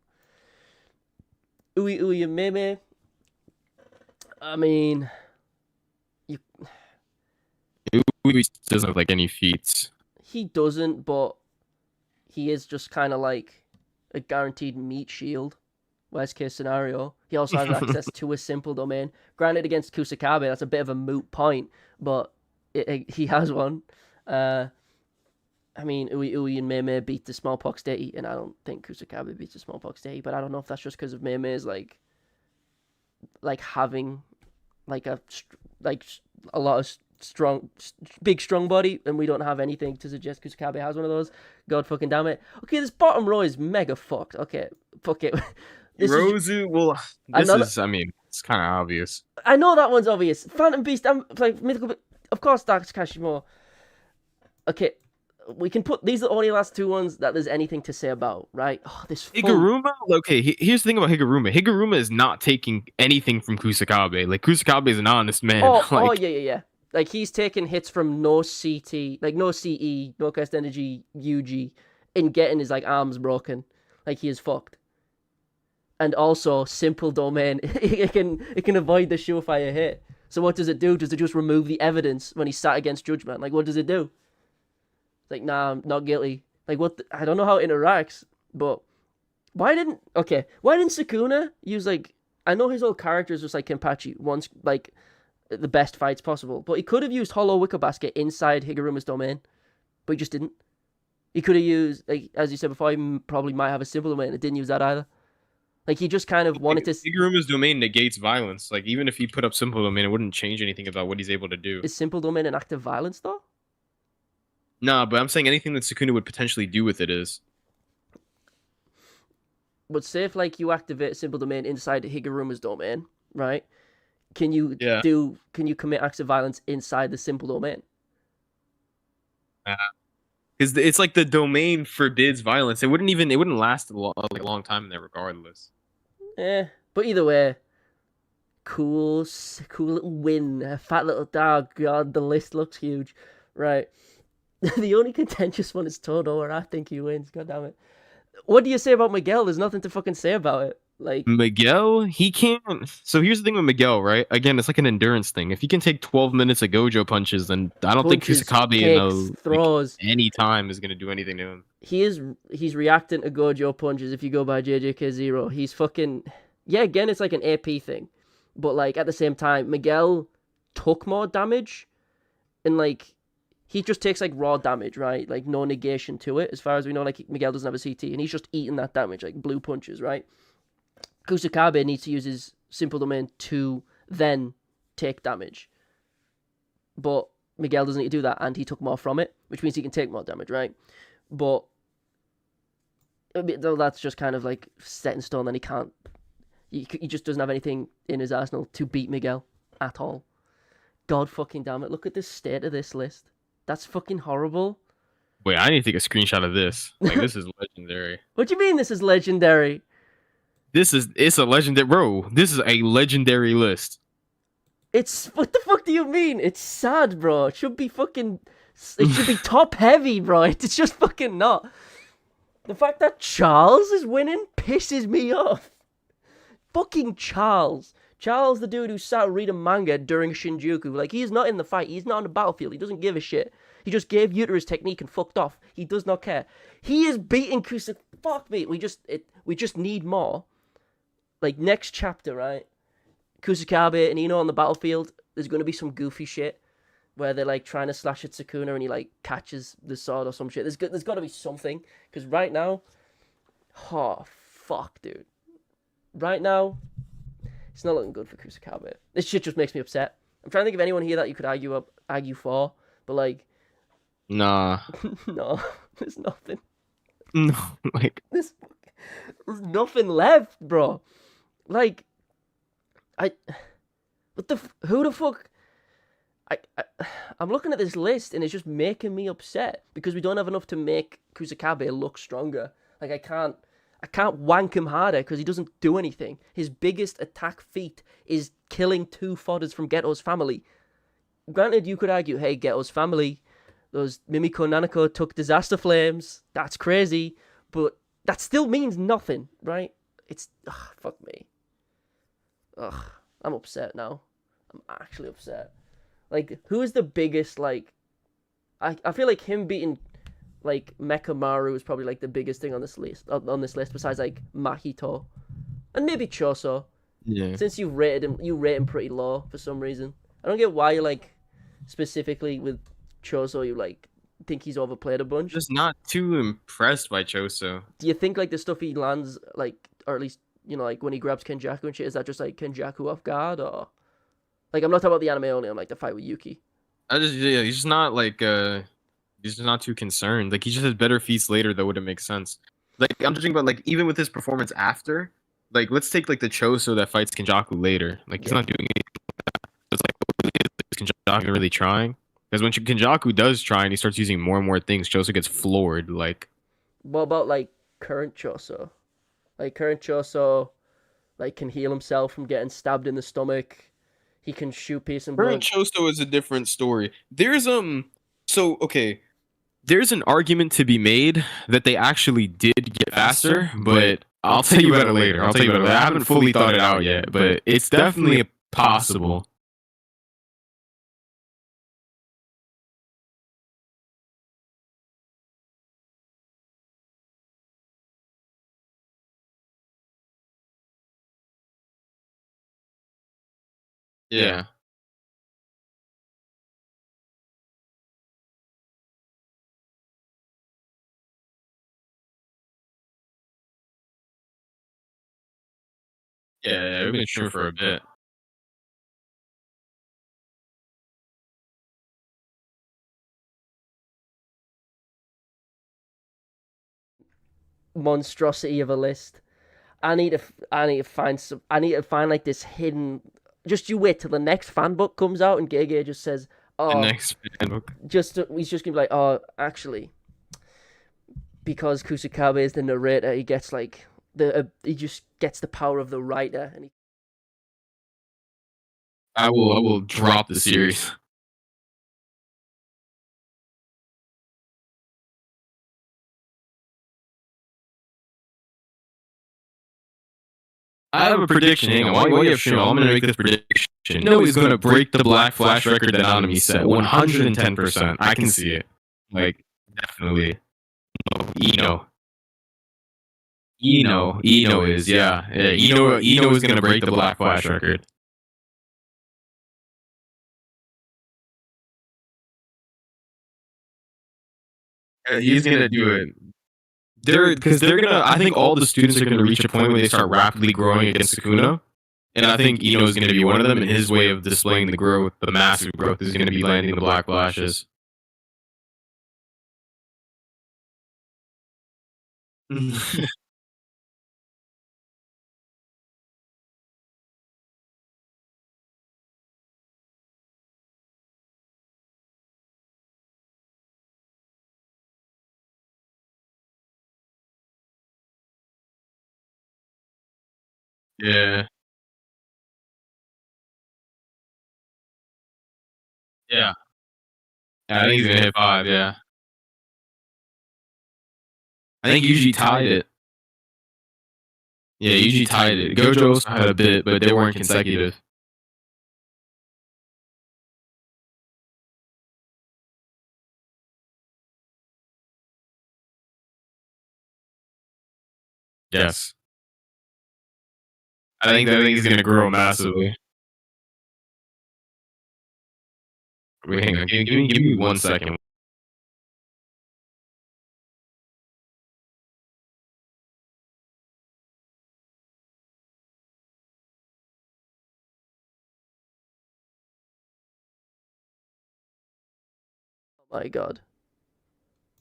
Ui and Meme. I mean, Uwe doesn't have like any feats. He doesn't, but he is just kind of like a guaranteed meat shield. Worst case scenario. He also has access to a simple domain. Granted, against Kusakabe, that's a bit of a moot point, but he has one. I mean, Ui and Mei beat the Smallpox Deity, and I don't think Kusakabe beats the Smallpox Deity, but I don't know if that's just because of Mei's like having like a lot of big strong body, and we don't have anything to suggest Kusakabe has one of those. God fucking damn it. Okay, this bottom row is mega fucked. Okay, fuck it. Rozu, well, I mean, it's kind of obvious. I know that one's obvious. Phantom Beast, like mythical, of course, Dark Kashimo. Okay, we can put these are the only last two ones that there's anything to say about, right? Oh, this Higuruma. Okay, here's the thing about Higuruma. Higuruma is not taking anything from Kusakabe. Like Kusakabe is an honest man. Oh yeah. Like he's taking hits from no CT, like no CE, no cast energy, UG, and getting his like arms broken. Like he is fucked. And also simple domain, it can avoid the surefire hit. So what does it do? Does it just remove the evidence when he's sat against judgment? Like what does it do? Like nah, I'm not guilty. Like what? I don't know how it interacts, but why didn't Sukuna use like? I know his whole character is just like Kenpachi wants like the best fights possible, but he could have used Hollow Wicker Basket inside Higuruma's domain, but he just didn't. He could have used, like as you said before, he probably might have a simple domain. It didn't use that either. Like he just kind of wanted to. Higuruma's domain negates violence. Like even if he put up simple domain, it wouldn't change anything about what he's able to do. Is simple domain an act of violence though? Nah, but I'm saying anything that Sukuna would potentially do with it is. But say if like you activate simple domain inside Higuruma's domain, right? Can you commit acts of violence inside the simple domain? Because it's like the domain forbids violence. It wouldn't last a long time in there regardless. But either way, cool little win. A fat little dog. God, the list looks huge. Right. The only contentious one is Todo, where I think he wins. God damn it. What do you say about Miguel? There's nothing to fucking say about it. Like Miguel, he can't. So here's the thing with Miguel, right? Again, it's like an endurance thing. If he can take 12 minutes of Gojo punches, then I don't think Kusakabe in throws any time is gonna do anything to him. He's reacting to Gojo punches. If you go by JJK 0, he's fucking Again, it's like an AP thing, but like at the same time, Miguel took more damage, and like he just takes like raw damage, right? Like no negation to it, as far as we know. Like Miguel doesn't have a CT, and he's just eating that damage, like blue punches, right? Kusakabe needs to use his simple domain to then take damage. But Miguel doesn't need to do that, and he took more from it, which means he can take more damage, right? But that's just kind of like set in stone, and he just doesn't have anything in his arsenal to beat Miguel at all. God fucking damn it, look at the state of this list. That's fucking horrible. Wait, I need to take a screenshot of this. Like, this is legendary. What do you mean this is legendary? It's a legendary, bro. This is a legendary list. What the fuck do you mean? It's sad, bro. It should be top heavy, bro. It's just fucking not. The fact that Charles is winning pisses me off. Fucking Charles. Charles, the dude who sat reading manga during Shinjuku. Like, he's not in the fight. He's not on the battlefield. He doesn't give a shit. He just gave Yuta his technique and fucked off. He does not care. He is beating Kusa. Fuck me. We just need more. Like, next chapter, right? Kusakabe and Ino on the battlefield. There's going to be some goofy shit where they're, like, trying to slash at Sukuna and he, like, catches the sword or some shit. There's got to be something. Because right now... Oh, fuck, dude. Right now, it's not looking good for Kusakabe. This shit just makes me upset. I'm trying to think of anyone here that you could argue for. But, like... Nah. No, there's nothing. No, like... There's nothing left, bro. Like, who the fuck? I'm looking at this list and it's just making me upset because we don't have enough to make Kusakabe look stronger. Like I can't wank him harder because he doesn't do anything. His biggest attack feat is killing 2 fodders from Geto's family. Granted, you could argue, hey, Geto's family, those Mimiko Nanako took disaster flames. That's crazy, but that still means nothing, right? It's fuck me. I'm upset now. I'm actually upset. Like, who is the biggest, like, I feel like him beating, like, Mechamaru is probably, like, the biggest thing on this list, besides, like, Mahito. And maybe Choso. Yeah. Since you rate him pretty low for some reason. I don't get why you, like, specifically with Choso, you, like, think he's overplayed a bunch. Just not too impressed by Choso. Do you think, like, the stuff he lands, like, or at least, you know, like, when he grabs Kenjaku and shit, is that just, like, Kenjaku off guard, or... Like, I'm not talking about the anime only, I'm, like, the fight with Yuki. He's just not, like, he's just not too concerned. Like, he just has better feats later that wouldn't make sense. Like, I'm judging about, like, even with his performance after, like, let's take, like, the Choso that fights Kenjaku later. Like, he's not doing anything. It's like, is Kenjaku really trying? Because when Kenjaku does try and he starts using more and more things, Choso gets floored. Like, what about, like, current Choso? Like, current Choso, like, can heal himself from getting stabbed in the stomach. He can shoot peace and blood. current Choso is a different story. There's so okay, there's an argument to be made that they actually did get faster, but I'll tell you about it later. I haven't fully thought it out yet, but it's definitely possible. Yeah. Yeah, we've been sure for a bit. Monstrosity of a list. I need to find like this hidden. Just you wait till the next fan book comes out and Gege just says, The "Oh, next book. he's just gonna be like, oh, actually, because Kusakabe is the narrator, he gets like he just gets the power of the writer, and I will drop the series. I have a prediction. Hang on. While you have show, I'm going to make this prediction. No, he's going to break the Black Flash record that Anami set. 110%. I can see it. Like, definitely. Ino. Ino is, yeah. Ino is going to break the Black Flash record. He's going to do it. I think all the students are gonna reach a point where they start rapidly growing against Sukuna. And I think Ino is gonna be one of them, and his way of displaying the growth, the massive growth, is gonna be landing the Black Flashes. Yeah. Yeah. I think he's gonna hit 5, yeah. I think Yuji tied it. Yeah, Yuji tied it. Gojo also had a bit, but they weren't consecutive. Yes. I think he's gonna grow massively. Wait, hang on. Give me 1 second. oh my god,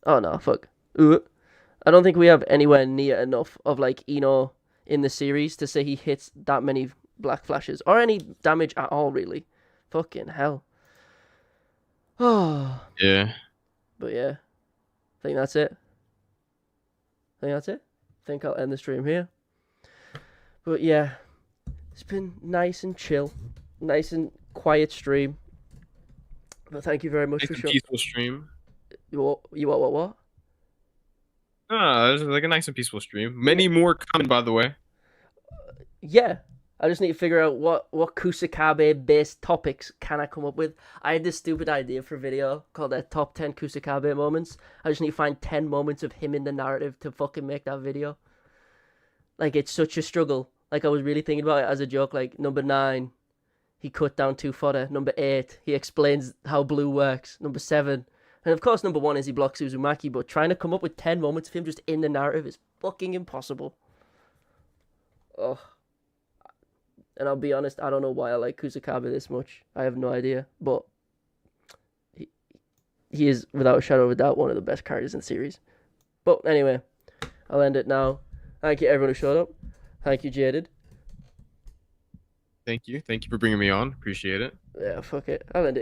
oh no, fuck. Ooh. I don't think we have anywhere near enough of like Ino in the series to say he hits that many black flashes or any damage at all, really. Fucking hell. Oh. Yeah. But yeah, I think that's it. I think I'll end the stream here. But yeah, it's been nice and chill, nice and quiet stream. But thank you very much for showing. Peaceful stream. What? Ah, it was like a nice and peaceful stream. Many more coming, by the way. Yeah, I just need to figure out what Kusakabe based topics can I come up with. I had this stupid idea for a video called top 10 Kusakabe moments. I just need to find 10 moments of him in the narrative to fucking make that video. Like, it's such a struggle. Like, I was really thinking about it as a joke. Like, number 9, he cut down 2 fodder. Number 8, he explains how blue works. Number 7, and of course number 1 is he blocks Uzumaki. But trying to come up with 10 moments of him just in the narrative is fucking impossible. Ugh. And I'll be honest, I don't know why I like Kusakabe this much. I have no idea. But he is, without a shadow of a doubt, one of the best characters in the series. But anyway, I'll end it now. Thank you, everyone who showed up. Thank you, Jaded. Thank you for bringing me on. Appreciate it. Yeah, fuck it. I'll end it.